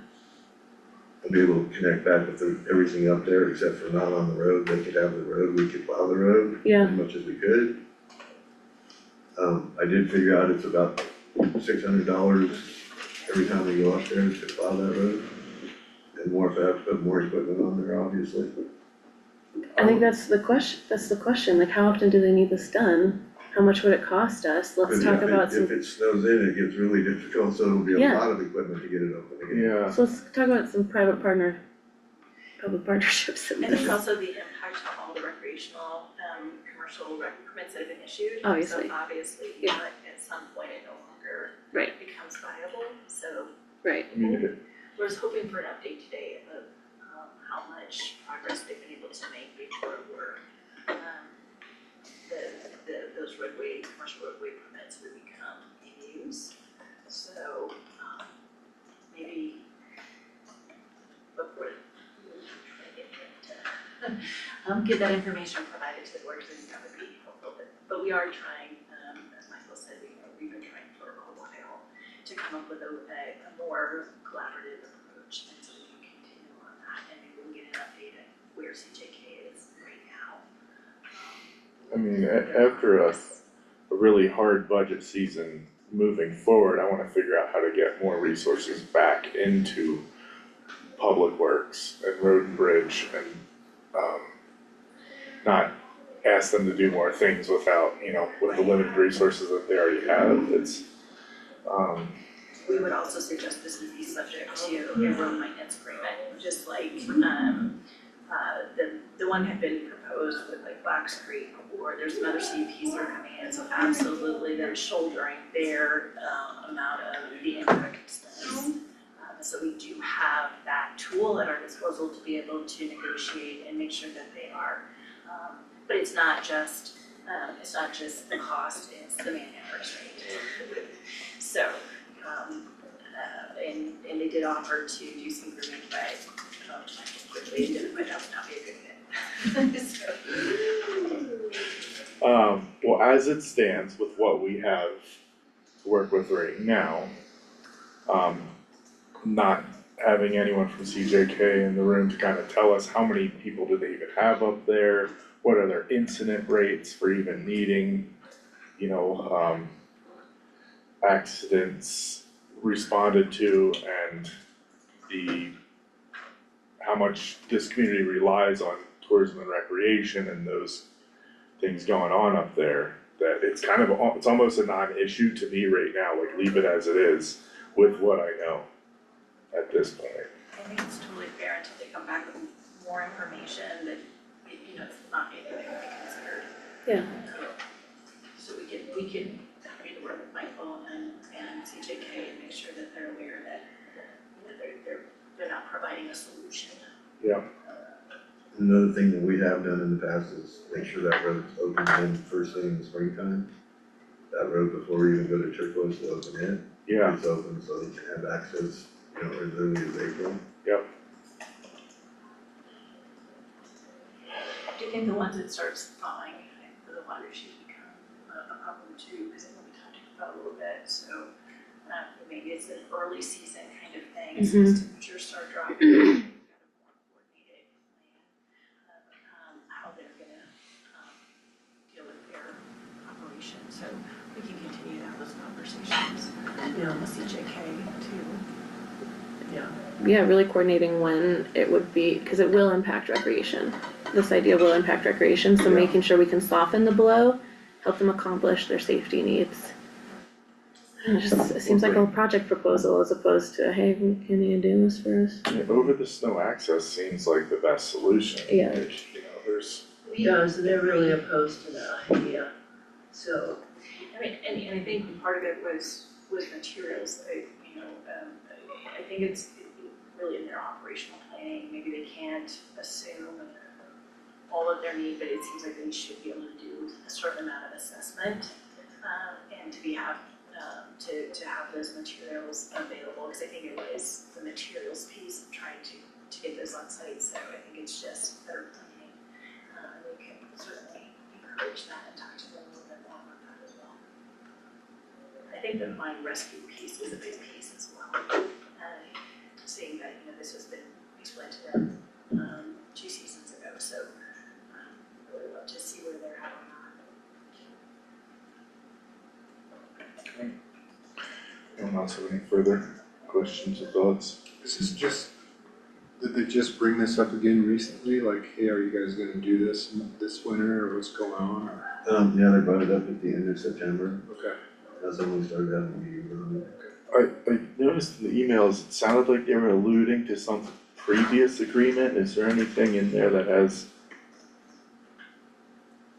And be able to connect back with everything up there, except for not on the road, they could have the road, we could plow the road Yeah. as much as we could. I did figure out it's about $600 every time we go up there to plow that road. And more if I have to put more equipment on there, obviously. I think that's the question, like how often do they need this done? How much would it cost us? Let's But talk if about If some, it snows in, it gets really difficult, so it'll be a Yeah. lot of equipment to get it open again. Yeah, so let's talk about some public partnerships that we I think can. also the impact on all the recreational, commercial permits that have been issued. Obviously. So obviously, Yeah. at some point it no longer Right. becomes viable, so Right, I mean, it- I was hoping for an update today of, how much progress they've been able to make before those commercial roadway permits would become in use. So, maybe before, get that information provided to the board, because I think that would be helpful, but we are trying, as Michael said, we've been trying for a while to come up with a more collaborative approach, and so we can continue on that, and maybe we'll get an update at where CJK is right now. I mean, after a really hard budget season moving forward, I wanna figure out how to get more resources back into public works and road and bridge and, not ask them to do more things without, with the limited resources that they already have. It's, We would also suggest this would be subject to a road maintenance agreement, just like, the one had been proposed with like Fox Creek, or there's some other CUPs that are coming in, so absolutely they're shouldering their, amount of the impact studies. So we do have that tool at our disposal to be able to negotiate and make sure that they are, but it's not just the cost, it's the man hours, right? So, and they did offer to do some grooming, but, quickly identified that would not be a good fit. So, well, as it stands with what we have to work with right now, not having anyone from CJK in the room to kind of tell us how many people do they even have up there, what are their incident rates for even needing, accidents responded to, and how much this community relies on tourism and recreation and those things going on up there, that it's almost a non-issue to me right now, like leave it as it is with what I know at this point. I think it's totally fair until they come back with more information that, it's not anything to be considered. Yeah. So we can happy to work with Michael and CJK and make sure that they're aware that, they're not providing a solution. Yeah. Another thing that we have done in the past is make sure that road's open in first thing in the springtime. That road before we even go to Turquoise to open it. Yeah, It's open so they can have access, as early as April. yep. Do you think the ones that start thawing, the water issues become a problem too, because I know we talked about it a little bit, so maybe it's an early season kind of thing, so as temperatures start dropping, you've got a more coordinated plan of how they're gonna deal with their operation, so we can continue to have those conversations, with CJK too. Yeah, really coordinating when it would be, cause it will impact recreation. This idea will impact recreation, so Yeah. making sure we can soften the blow, help them accomplish their safety needs. It seems like a project proposal as opposed to, hey, can you do this for us? Yeah, over the snow access seems like the best solution. Yeah. There's, Yeah, so they're really opposed to that idea, so. I mean, and I think part of it was materials, I think it's really in their operational planning, maybe they can't assume all of their need, but it seems like they should be able to do a certain amount of assessment, and to have those materials available, because I think it is the materials piece of trying to get those on site, so I think it's just better planning. We can certainly encourage that and talk to them a little bit more about that as well. I think the mine rescue piece is a big piece as well. Seeing that, this has been explained to them, 2 seasons ago, so, I would love to see where they're at on that. anyone else have any further questions or thoughts? This is just, did they just bring this up again recently? Like, hey, are you guys gonna do this winter, or what's going on, or? Yeah, they brought it up at the end of September, Okay. that's when we started having meetings on it. I noticed in the emails, it sounded like they were alluding to some previous agreement. Is there anything in there that has,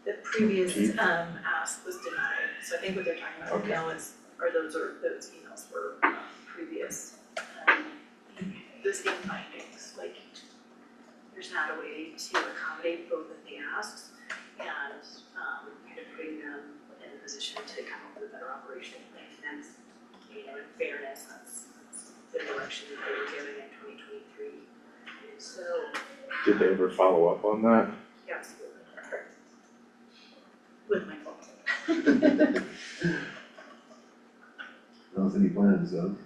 The previous, Keith? ask was denied, so I think what they're talking about Okay. now is, those emails were, previous, the same findings, like, there's not a way to accommodate both of the asks, and, kind of putting them in a position to come up with a better operational plan, and that's, in fairness, that's the direction that they were given in 2023, so, did they ever follow up on that? yeah, absolutely. With my fault. Not any plans though.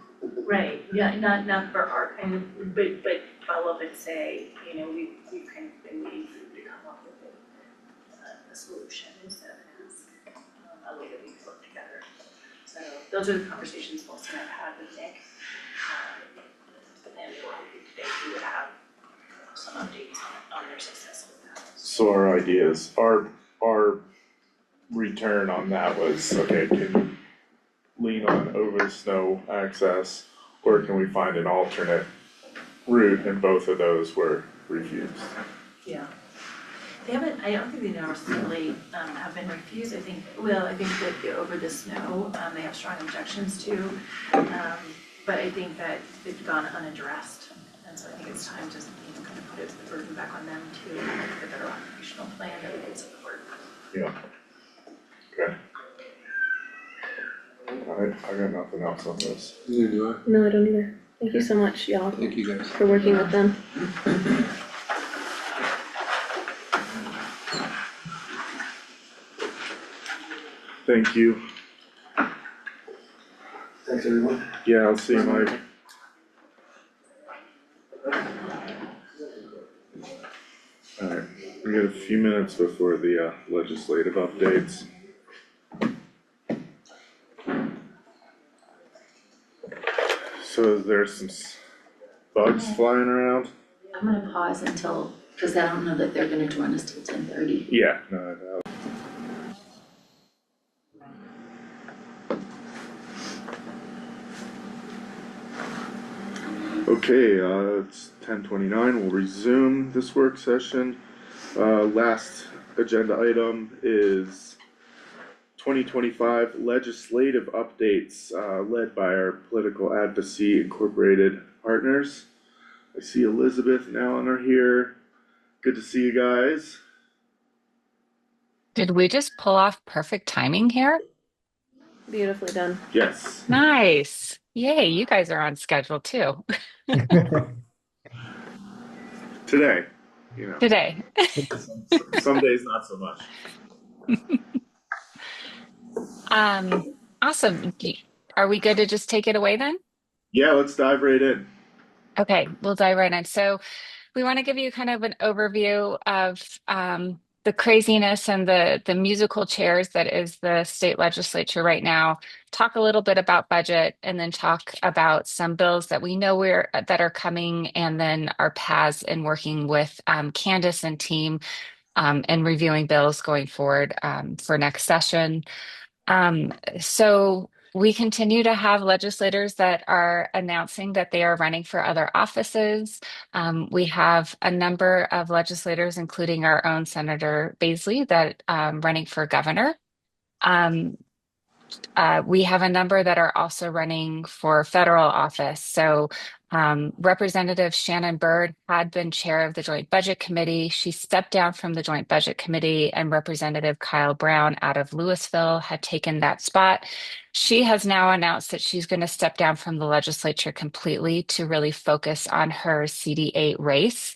Right, yeah, not for our kind of, but follow up and say, we've kind of been waiting for you to come up with a solution instead of an ask, a way that we can work together. So those are the conversations Wilson and I've had with Nick. And we're hoping today we would have some updates on their success with that. So our ideas, our return on that was, okay, can you lean on over the snow access, or can we find an alternate route, and both of those were refused. Yeah. They haven't, I don't think they necessarily have been refused, I think that over the snow, they have strong objections to. But I think that they've gone unaddressed, and so I think it's time to, kind of put the burden back on them to make a better operational plan that we can support. Yeah. Okay. I got nothing else on this. Neither do I. No, I don't either. Thank you so much, y'all, Thank you guys. for working with them. Thank you. Thanks, everyone. Yeah, I'll see you, Mike. Alright, we got a few minutes before the legislative updates. So there's some bugs flying around? I'm gonna pause until, cause I don't know that they're gonna join us till 10:30. Yeah, no, I know. Okay, it's 10:29, we'll resume this work session. Last agenda item is 2025 legislative updates, led by our Political Advocacy Incorporated partners. I see Elizabeth and Alan are here. Good to see you guys. Did we just pull off perfect timing here? Beautifully done. Yes. Nice. Yay, you guys are on schedule too. Today, Today. some days not so much. Awesome. Are we good to just take it away then? Yeah, let's dive right in. Okay, we'll dive right in. So we want to give you kind of an overview of the craziness and the musical chairs that is the state legislature right now. Talk a little bit about budget, and then talk about some bills that we know that are coming, and then our paths in working with Candace and team and reviewing bills going forward for next session. So We continue to have legislators that are announcing that they are running for other offices. We have a number of legislators, including our own Senator Baisley, that running for governor. Um, we have a number that are also running for federal office. So Representative Shannon Byrd had been chair of the Joint Budget Committee. She stepped down from the Joint Budget Committee, and Representative Kyle Brown out of Louisville had taken that spot. She has now announced that she's going to step down from the legislature completely to really focus on her CD8 race.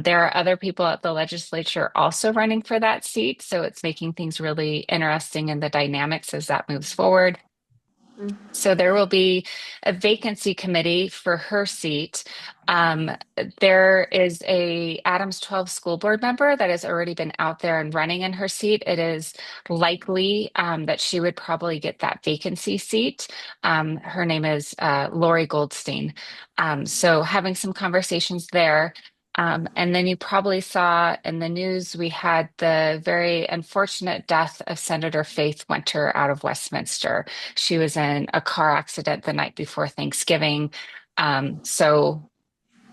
There are other people at the legislature also running for that seat, so it's making things really interesting in the dynamics as that moves forward. So there will be a vacancy committee for her seat. There is a Adams 12 school board member that has already been out there and running in her seat. It is likely that she would probably get that vacancy seat. Her name is Lori Goldstein. So having some conversations there. And then you probably saw in the news, we had the very unfortunate death of Senator Faith Winter out of Westminster. She was in a car accident the night before Thanksgiving. So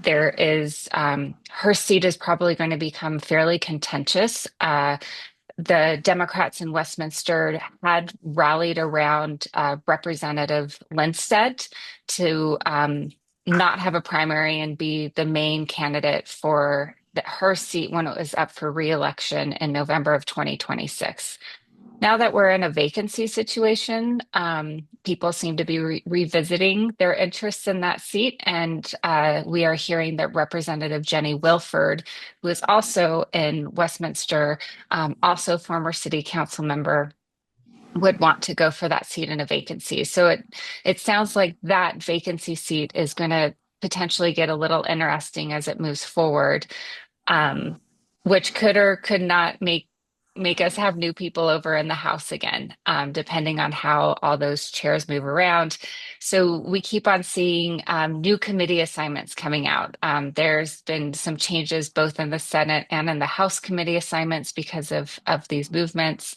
there is, her seat is probably going to become fairly contentious. The Democrats in Westminster had rallied around Representative Linstead to not have a primary and be the main candidate for her seat when it was up for re-election in November of 2026. Now that we're in a vacancy situation, people seem to be revisiting their interests in that seat. And we are hearing that Representative Jenny Wilford, who is also in Westminster, also former city council member, would want to go for that seat in a vacancy. So it sounds like that vacancy seat is going to potentially get a little interesting as it moves forward, which could or could not make us have new people over in the house again, depending on how all those chairs move around. So we keep on seeing new committee assignments coming out. There's been some changes both in the Senate and in the House committee assignments because of these movements.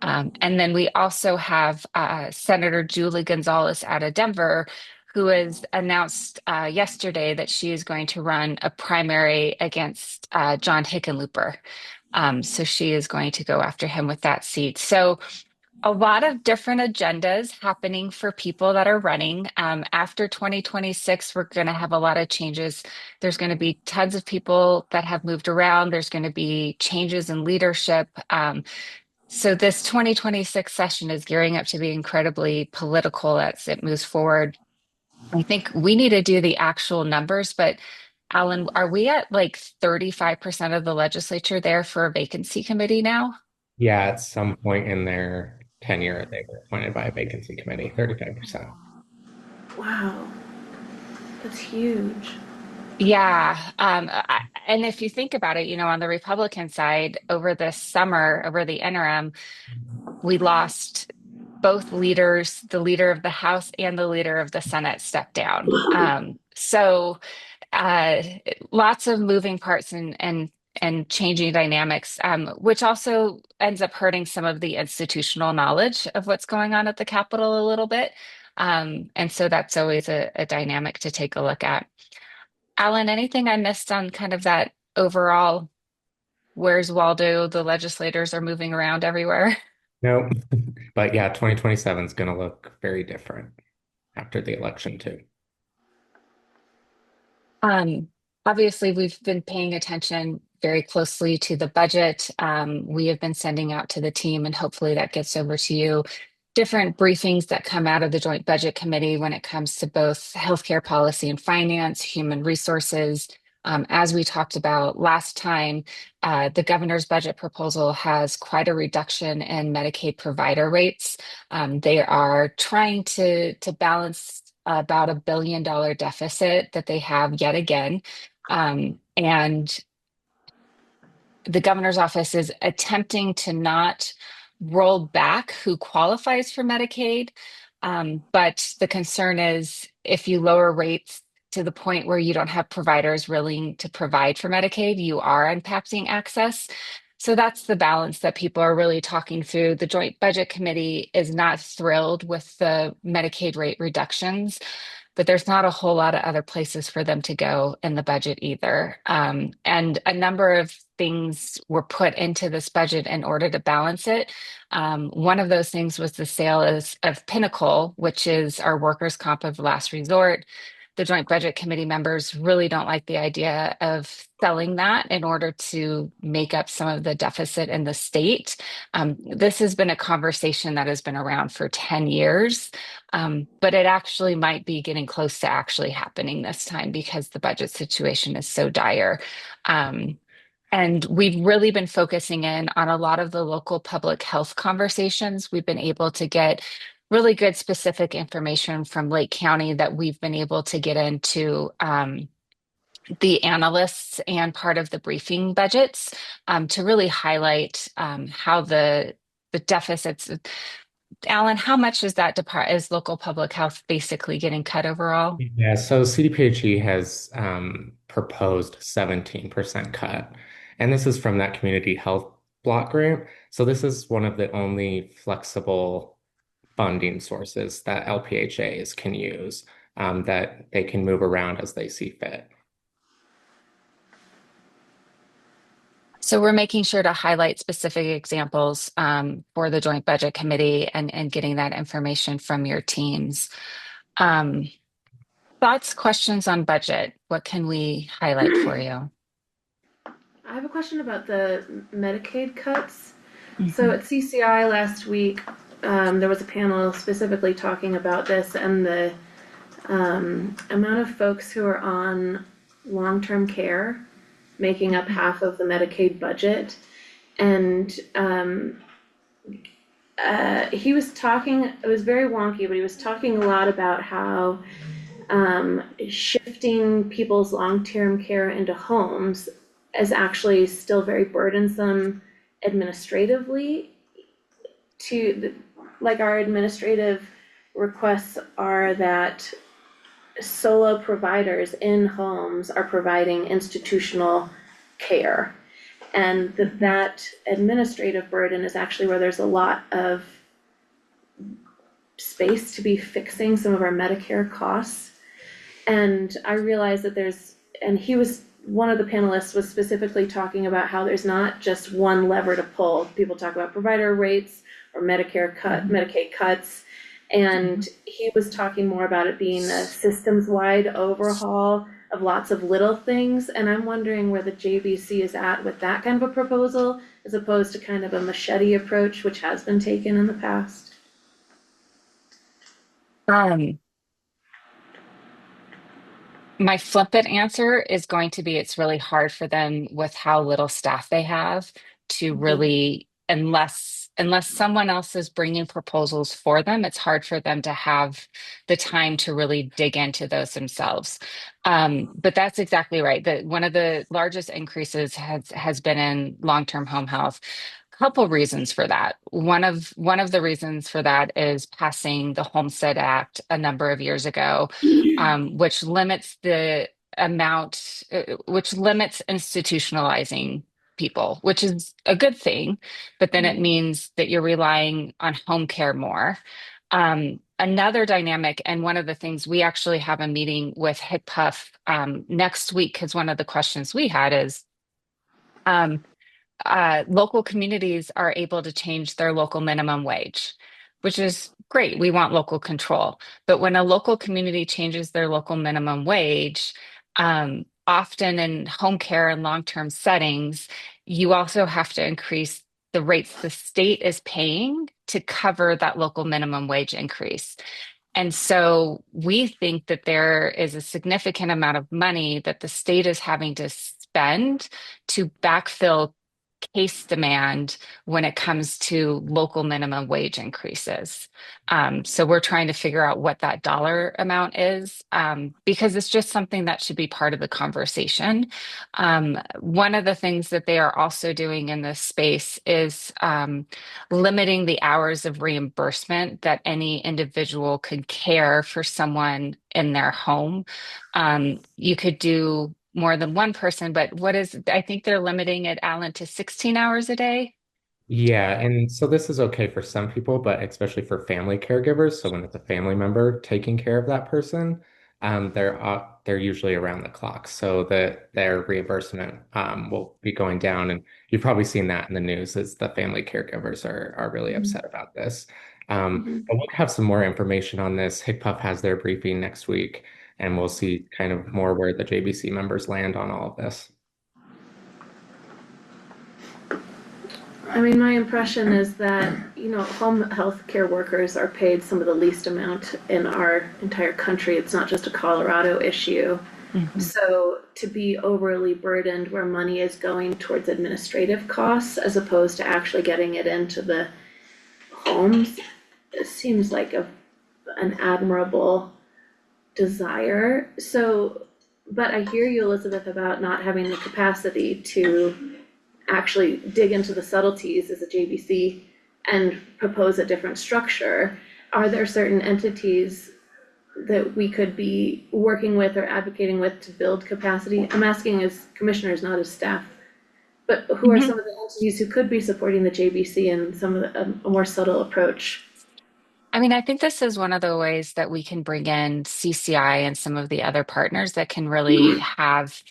And then we also have Senator Julie Gonzalez out of Denver, who has announced yesterday that she is going to run a primary against John Hickenlooper. So she is going to go after him with that seat. So a lot of different agendas happening for people that are running. After 2026, we're going to have a lot of changes. There's going to be tons of people that have moved around. There's going to be changes in leadership. So this 2026 session is gearing up to be incredibly political as it moves forward. I think we need to do the actual numbers, but Alan, are we at like 35% of the legislature there for a vacancy committee now? Yeah, at some point in their tenure, they were appointed by a vacancy committee, 35%. Wow, that's huge. Yeah. And if you think about it, on the Republican side, over the summer, over the interim, we lost both leaders, the leader of the House and the leader of the Senate stepped down. So uh, lots of moving parts and changing dynamics, which also ends up hurting some of the institutional knowledge of what's going on at the Capitol a little bit. And so that's always a dynamic to take a look at. Alan, anything I missed on kind of that overall, where's Waldo? The legislators are moving around everywhere. No, but yeah, 2027 is going to look very different after the election too. Obviously, we've been paying attention very closely to the budget. We have been sending out to the team, and hopefully that gets over to you, different briefings that come out of the Joint Budget Committee when it comes to both healthcare policy and finance, human resources. As we talked about last time, the governor's budget proposal has quite a reduction in Medicaid provider rates. They are trying to balance about $1 billion deficit that they have yet again. And the governor's office is attempting to not roll back who qualifies for Medicaid. But the concern is if you lower rates to the point where you don't have providers willing to provide for Medicaid, you are impacting access. So that's the balance that people are really talking through. The Joint Budget Committee is not thrilled with the Medicaid rate reductions, but there's not a whole lot of other places for them to go in the budget either. And a number of things were put into this budget in order to balance it. One of those things was the sale of Pinnacle, which is our workers' comp of last resort. The Joint Budget Committee members really don't like the idea of selling that in order to make up some of the deficit in the state. This has been a conversation that has been around for 10 years, but it actually might be getting close to actually happening this time because the budget situation is so dire. And we've really been focusing in on a lot of the local public health conversations. We've been able to get really good specific information from Lake County that we've been able to get into the analysts and part of the briefing budgets to really highlight how the deficits. Alan, how much is that is local public health basically getting cut overall? Yeah, so CDPHE has proposed 17% cut. And this is from that community health block grant. So this is one of the only flexible funding sources that LPHAs can use that they can move around as they see fit. So we're making sure to highlight specific examples for the Joint Budget Committee and getting that information from your teams. Thoughts, questions on budget? What can we highlight for you? I have a question about the Medicaid cuts. So at CCI last week, there was a panel specifically talking about this and the amount of folks who are on long-term care making up half of the Medicaid budget. And he was talking, it was very wonky, but he was talking a lot about how shifting people's long-term care into homes is actually still very burdensome administratively. Like our administrative requests are that solo providers in homes are providing institutional care. And that administrative burden is actually where there's a lot of space to be fixing some of our Medicare costs. And I realized that one of the panelists was specifically talking about how there's not just one lever to pull. People talk about provider rates or Medicaid cuts. And he was talking more about it being a systems-wide overhaul of lots of little things. And I'm wondering where the JBC is at with that kind of a proposal, as opposed to kind of a machete approach, which has been taken in the past. My flippant answer is going to be it's really hard for them with how little staff they have to really, unless someone else is bringing proposals for them, it's hard for them to have the time to really dig into those themselves. But that's exactly right. That one of the largest increases has been in long-term home health. Couple reasons for that. One of the reasons for that is passing the Homestead Act a number of years ago, which limits the amount, which limits institutionalizing people, which is a good thing, but then it means that you're relying on home care more. Another dynamic, and one of the things we actually have a meeting with HICPUF next week, because one of the questions we had is, local communities are able to change their local minimum wage, which is great. We want local control. But when a local community changes their local minimum wage, often in home care and long-term settings, you also have to increase the rates the state is paying to cover that local minimum wage increase. And so we think that there is a significant amount of money that the state is having to spend to backfill case demand when it comes to local minimum wage increases. So we're trying to figure out what that dollar amount is because it's just something that should be part of the conversation. One of the things that they are also doing in this space is limiting the hours of reimbursement that any individual could care for someone in their home. You could do more than one person, but I think they're limiting it, Alan, to 16 hours a day. Yeah, and so this is okay for some people, but especially for family caregivers. So when it's a family member taking care of that person, they're usually around the clock, so that their reimbursement will be going down. And you've probably seen that in the news, as the family caregivers are really upset about this. Mhm. But we'll have some more information on this. HICPUF has their briefing next week, and we'll see kind of more where the JBC members land on all of this. I mean, my impression is that, home health care workers are paid some of the least amount in our entire country. It's not just a Colorado issue. Mhm. So to be overly burdened where money is going towards administrative costs as opposed to actually getting it into the homes, it seems like an admirable desire. So, but I hear you, Elizabeth, about not having the capacity to actually dig into the subtleties as a JBC and propose a different structure. Are there certain entities that we could be working with or advocating with to build capacity? I'm asking as commissioners, not as staff. But who are Mhm. some of the entities who could be supporting the JBC and some of a more subtle approach? I mean, I think this is one of the ways that we can bring in CCI and some of the other partners that can really have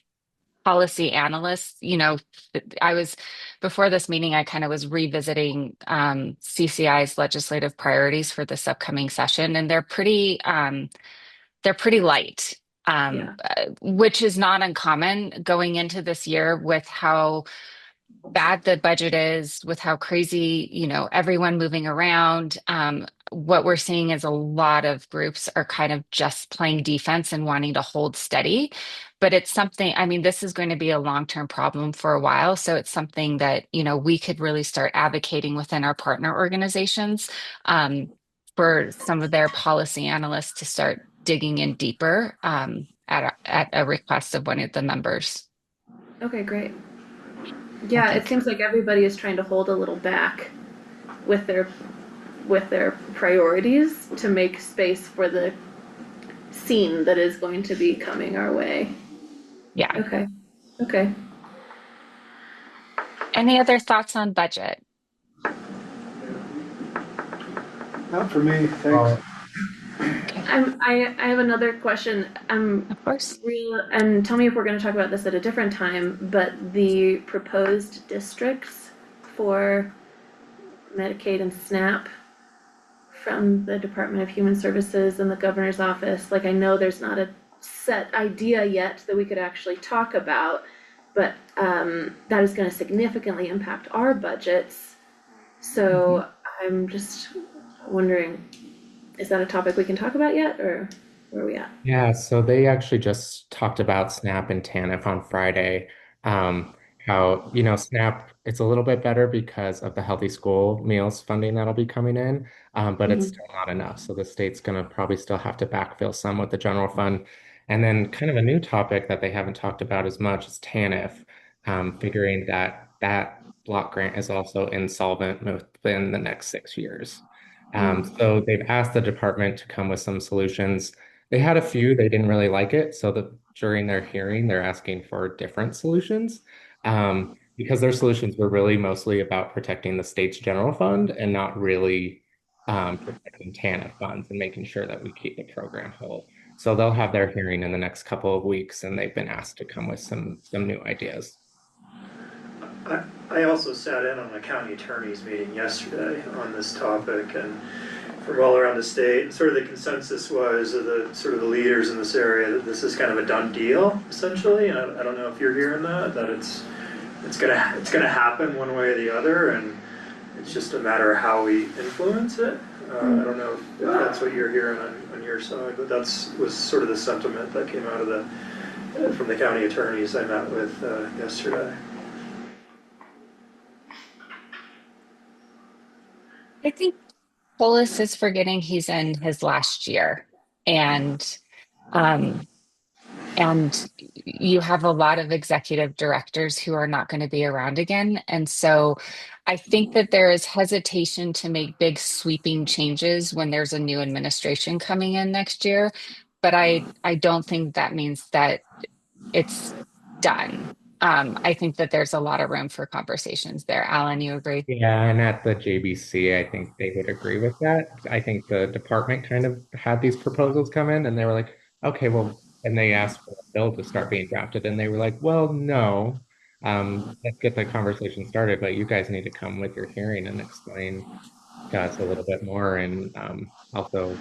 policy analysts. I was before this meeting, I kind of was revisiting CCI's legislative priorities for this upcoming session, and they're pretty light, Yeah. which is not uncommon going into this year with how bad the budget is, with how crazy, everyone moving around. What we're seeing is a lot of groups are kind of just playing defense and wanting to hold steady. But it's something, I mean, this is going to be a long-term problem for a while. So it's something that, we could really start advocating within our partner organizations, for some of their policy analysts to start digging in deeper, at a request of one of the members. Okay, great. I Yeah, it think. seems like everybody is trying to hold a little back with their priorities to make space for the scene that is going to be coming our way. Yeah. Okay, okay. Any other thoughts on budget? Not for me, thanks. Well, Okay, I have another question. of course. And tell me if we're gonna talk about this at a different time, but the proposed districts for Medicaid and SNAP from the Department of Human Services and the governor's office, like I know there's not a set idea yet that we could actually talk about, but that is gonna significantly impact our budgets. So I'm just wondering, is that a topic we can talk about yet, or where are we at? Yeah, so they actually just talked about SNAP and TANF on Friday. How, SNAP, it's a little bit better because of the healthy school meals funding that'll be coming in, but it's Mhm. still not enough. So the state's going to probably still have to backfill some with the general fund. And then kind of a new topic that they haven't talked about as much is TANF, figuring that that block grant is also insolvent within the next 6 years. So they've asked the department to come with some solutions. They had a few, they didn't really like it. So during their hearing, they're asking for different solutions. Because their solutions were really mostly about protecting the state's general fund and not really protecting TANF funds and making sure that we keep the program whole. So they'll have their hearing in the next couple of weeks, and they've been asked to come with some new ideas. I also sat in on a county attorney's meeting yesterday on this topic, and from all around the state, and sort of the consensus was of the leaders in this area that this is kind of a done deal, essentially. And I don't know if you're hearing that it's gonna happen one way or the other, and it's just a matter of how we influence it. I don't know if that's what you're hearing on your side, but was sort of the sentiment that came out of from the county attorneys I met with yesterday. I think Polis is forgetting he's in his last year, and um, and you have a lot of executive directors who are not going to be around again. And so I think that there is hesitation to make big sweeping changes when there's a new administration coming in next year. But I don't think that means that it's done. I think that there's a lot of room for conversations there. Alan, you agree? Yeah, and at the JBC, I think they would agree with that. I think the department kind of had these proposals come in and they were like, okay, well, and they asked for a bill to start being drafted and they were like, well, no, let's get the conversation started, but you guys need to come with your hearing and explain to us a little bit more and also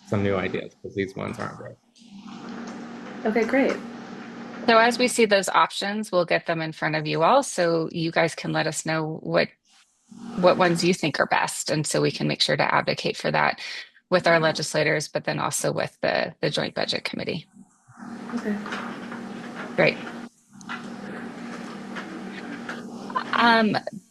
some new ideas because these ones aren't great. Okay, great. So as we see those options, we'll get them in front of you all so you guys can let us know what ones you think are best. And so we can make sure to advocate for that with our legislators, but then also with the Joint Budget Committee. Okay. Great.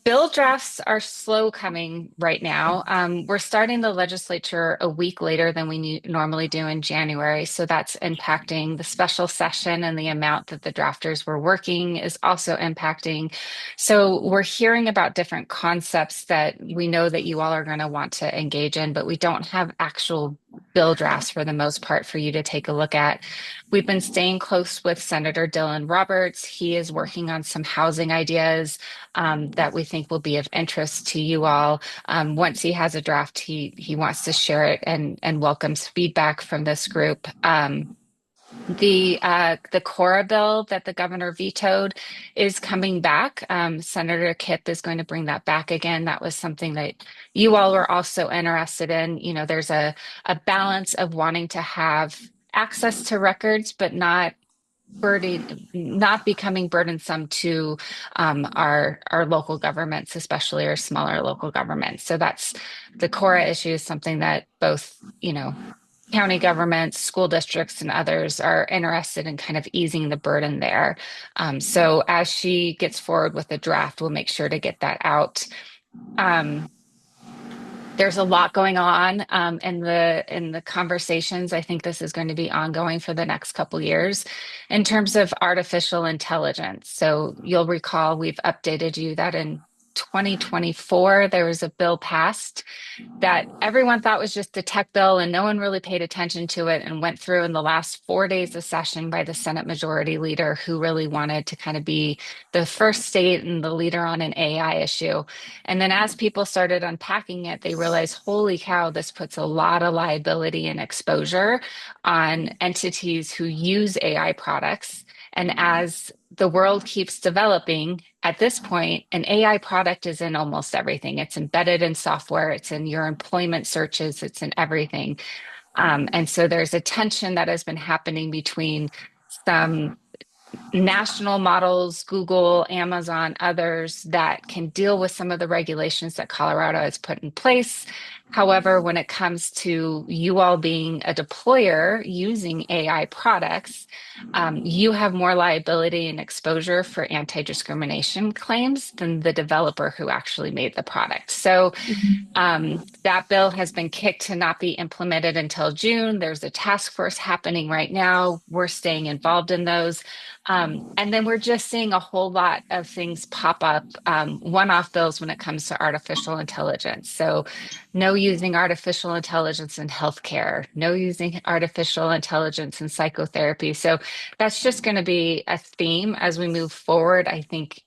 Bill drafts are slow coming right now. We're starting the legislature a week later than we normally do in January. So that's impacting the special session, and the amount that the drafters were working is also impacting. So we're hearing about different concepts that we know that you all are going to want to engage in, but we don't have actual bill drafts for the most part for you to take a look at. We've been staying close with Senator Dylan Roberts. He is working on some housing ideas that we think will be of interest to you all. Once he has a draft, he wants to share it and welcomes feedback from this group. The Cora bill that the governor vetoed is coming back. Senator Kipp is going to bring that back again. That was something that you all were also interested in. You know, there's a balance of wanting to have access to records, but not becoming burdensome to our local governments, especially our smaller local governments. So that's the Cora issue is something that both, county governments, school districts, and others are interested in kind of easing the burden there. So as she gets forward with the draft, we'll make sure to get that out. There's a lot going on in the conversations. I think this is going to be ongoing for the next couple years in terms of artificial intelligence. So you'll recall we've updated you that in 2024 there was a bill passed that everyone thought was just a tech bill and no one really paid attention to it, and went through in the last 4 days of session by the Senate Majority Leader, who really wanted to kind of be the first state and the leader on an AI issue. And then as people started unpacking it, they realized, holy cow, this puts a lot of liability and exposure on entities who use AI products. And as the world keeps developing, at this point, an AI product is in almost everything. It's embedded in software, it's in your employment searches, it's in everything. And so there's a tension that has been happening between some national models, Google, Amazon, others that can deal with some of the regulations that Colorado has put in place. However, when it comes to you all being a deployer using AI products, you have more liability and exposure for anti-discrimination claims than the developer who actually made the product. So that bill has been kicked to not be implemented until June. There's a task force happening right now. We're staying involved in those. And then we're just seeing a whole lot of things pop up, one-off bills when it comes to artificial intelligence. So no using artificial intelligence in healthcare, no using artificial intelligence in psychotherapy. So that's just going to be a theme as we move forward, I think,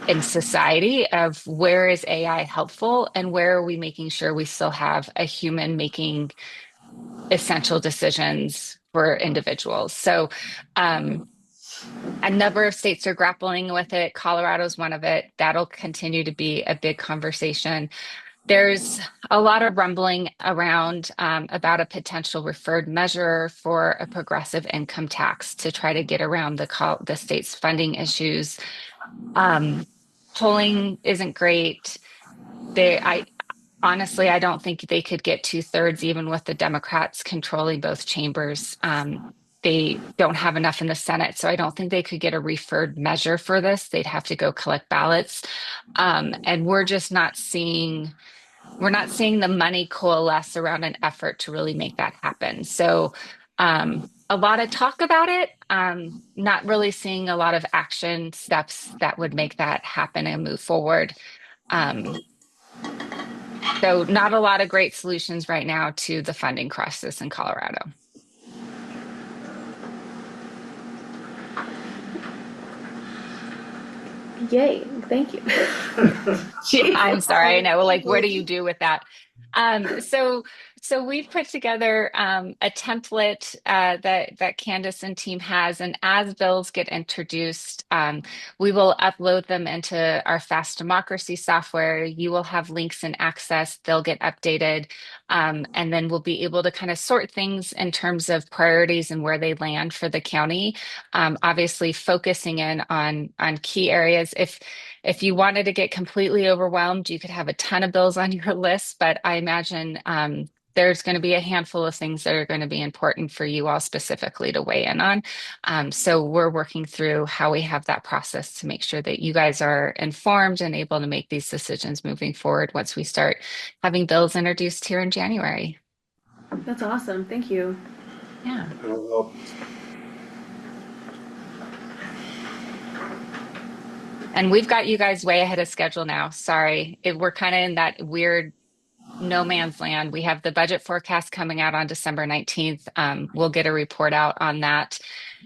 in society, of where is AI helpful and where are we making sure we still have a human making essential decisions for individuals. So a number of states are grappling with it. Colorado's one of it. That'll continue to be a big conversation. There's a lot of rumbling around about a potential referred measure for a progressive income tax to try to get around the state's funding issues. Polling isn't great. Honestly, I don't think they could get 2/3, even with the Democrats controlling both chambers. They don't have enough in the Senate, so I don't think they could get a referred measure for this. They'd have to go collect ballots. And we're not seeing the money coalesce around an effort to really make that happen. So a lot of talk about it, not really seeing a lot of action steps that would make that happen and move forward. So not a lot of great solutions right now to the funding crisis in Colorado. Yay, thank you. I'm sorry, I know, like, what do you do with that? So we've put together a template that Candace and team has, and as bills get introduced, we will upload them into our Fast Democracy software. You will have links and access, they'll get updated, and then we'll be able to kind of sort things in terms of priorities and where they land for the county. Obviously, focusing in on key areas. If you wanted to get completely overwhelmed, you could have a ton of bills on your list, but I imagine there's going to be a handful of things that are going to be important for you all specifically to weigh in on. So we're working through how we have that process to make sure that you guys are informed and able to make these decisions moving forward once we start having bills introduced here in January. That's awesome, thank you. Yeah. That'll help. And we've got you guys way ahead of schedule now. Sorry, we're kind of in that weird no man's land. We have the budget forecast coming out on December 19th. We'll get a report out on that,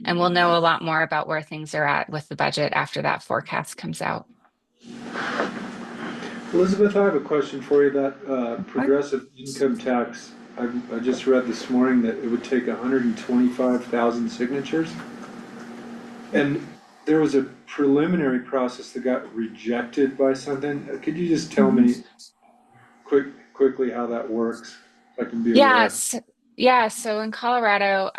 and we'll know a lot more about where things are at with the budget after that forecast comes out. Elizabeth, I have a question for you. That progressive income tax, I just read this morning that it would take 125,000 signatures. And there was a preliminary process that got rejected by something. Could you just tell me quickly how that works? So I can be aware. Yes. Yeah. So in Colorado,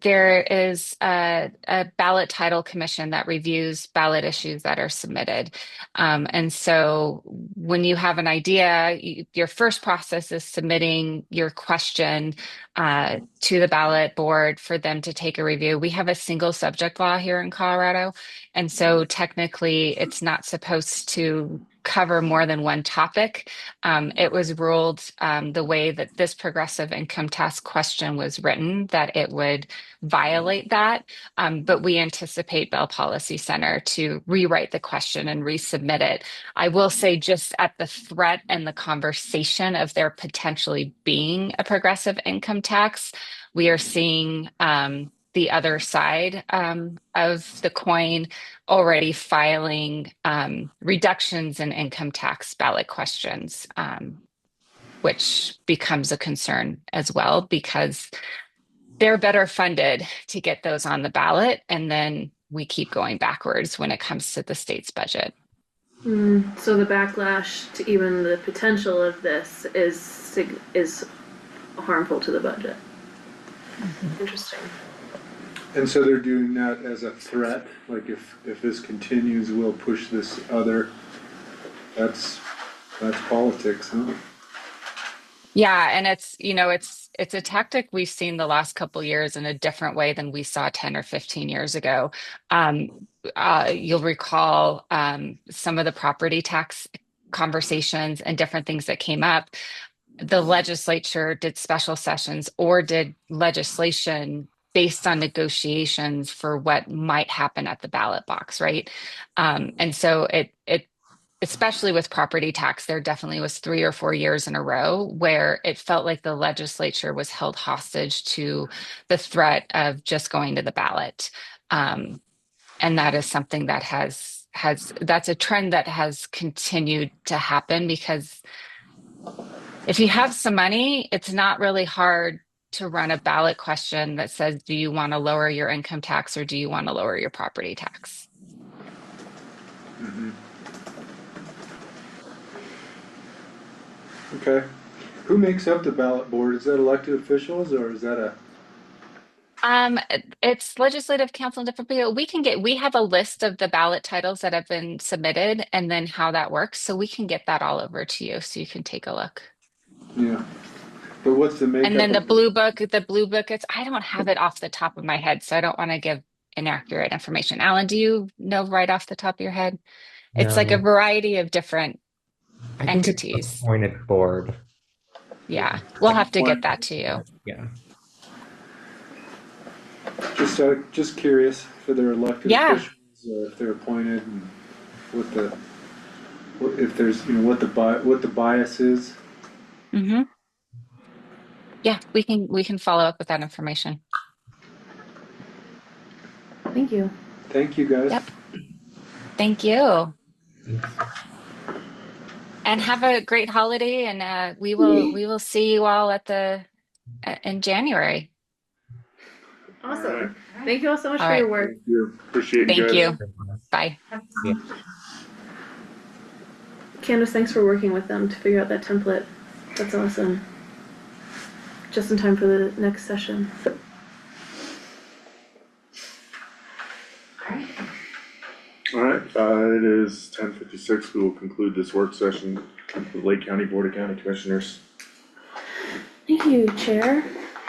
there is a ballot title commission that reviews ballot issues that are submitted. And so when you have an idea, your first process is submitting your question to the ballot board for them to take a review. We have a single subject law here in Colorado. And so technically, it's not supposed to cover more than one topic. It was ruled the way that this progressive income tax question was written that it would violate that. But we anticipate Bell Policy Center to rewrite the question and resubmit it. I will say, just at the threat and the conversation of there potentially being a progressive income tax, we are seeing the other side of the coin already filing reductions in income tax ballot questions, which becomes a concern as well because they're better funded to get those on the ballot. And then we keep going backwards when it comes to the state's budget. So the backlash to even the potential of this is harmful to the budget. Interesting. And so they're doing that as a threat, like if this continues, we'll push this other, that's politics, huh? Yeah, and it's a tactic we've seen the last couple years in a different way than we saw 10 or 15 years ago. You'll recall some of the property tax conversations and different things that came up. The legislature did special sessions or did legislation based on negotiations for what might happen at the ballot box, right? And so it especially with property tax, there definitely was 3 or 4 years in a row where it felt like the legislature was held hostage to the threat of just going to the ballot. And that is something that that's a trend that has continued to happen because if you have some money, it's not really hard to run a ballot question that says, do you want to lower your income tax or do you want to lower your property tax? Mm-hmm. Okay. Who makes up the ballot board? Is that elected officials or is that a? It's legislative council and different people. We have a list of the ballot titles that have been submitted and then how that works. So we can get that all over to you so you can take a look. Yeah. But what's the makeup? And then the blue book, I don't have it off the top of my head, so I don't want to give inaccurate information. Alan, do you know right off the top of your head? It's like a No, variety of different I think it's the entities. appointed board. Yeah, we'll have to get that to you. Yeah. Just curious if they're elected Yeah. officials or if they're appointed and if there's, what the bias is. Mm-hmm. Yeah, we can follow up with that information. Thank you. Thank you, guys. Yep. Thank you. Thanks. And have a great holiday, and we will see you all in January. Awesome. Thank you all so much All for your right. work. Thank you, appreciate you Thank guys. you. Bye. Yeah. Candace, thanks for working with them to figure out that template. That's awesome. Just in time for the next session. Alright, Alright, it is 10:56. We will conclude this work session with the Lake County Board of County Commissioners. Thank you, Chair.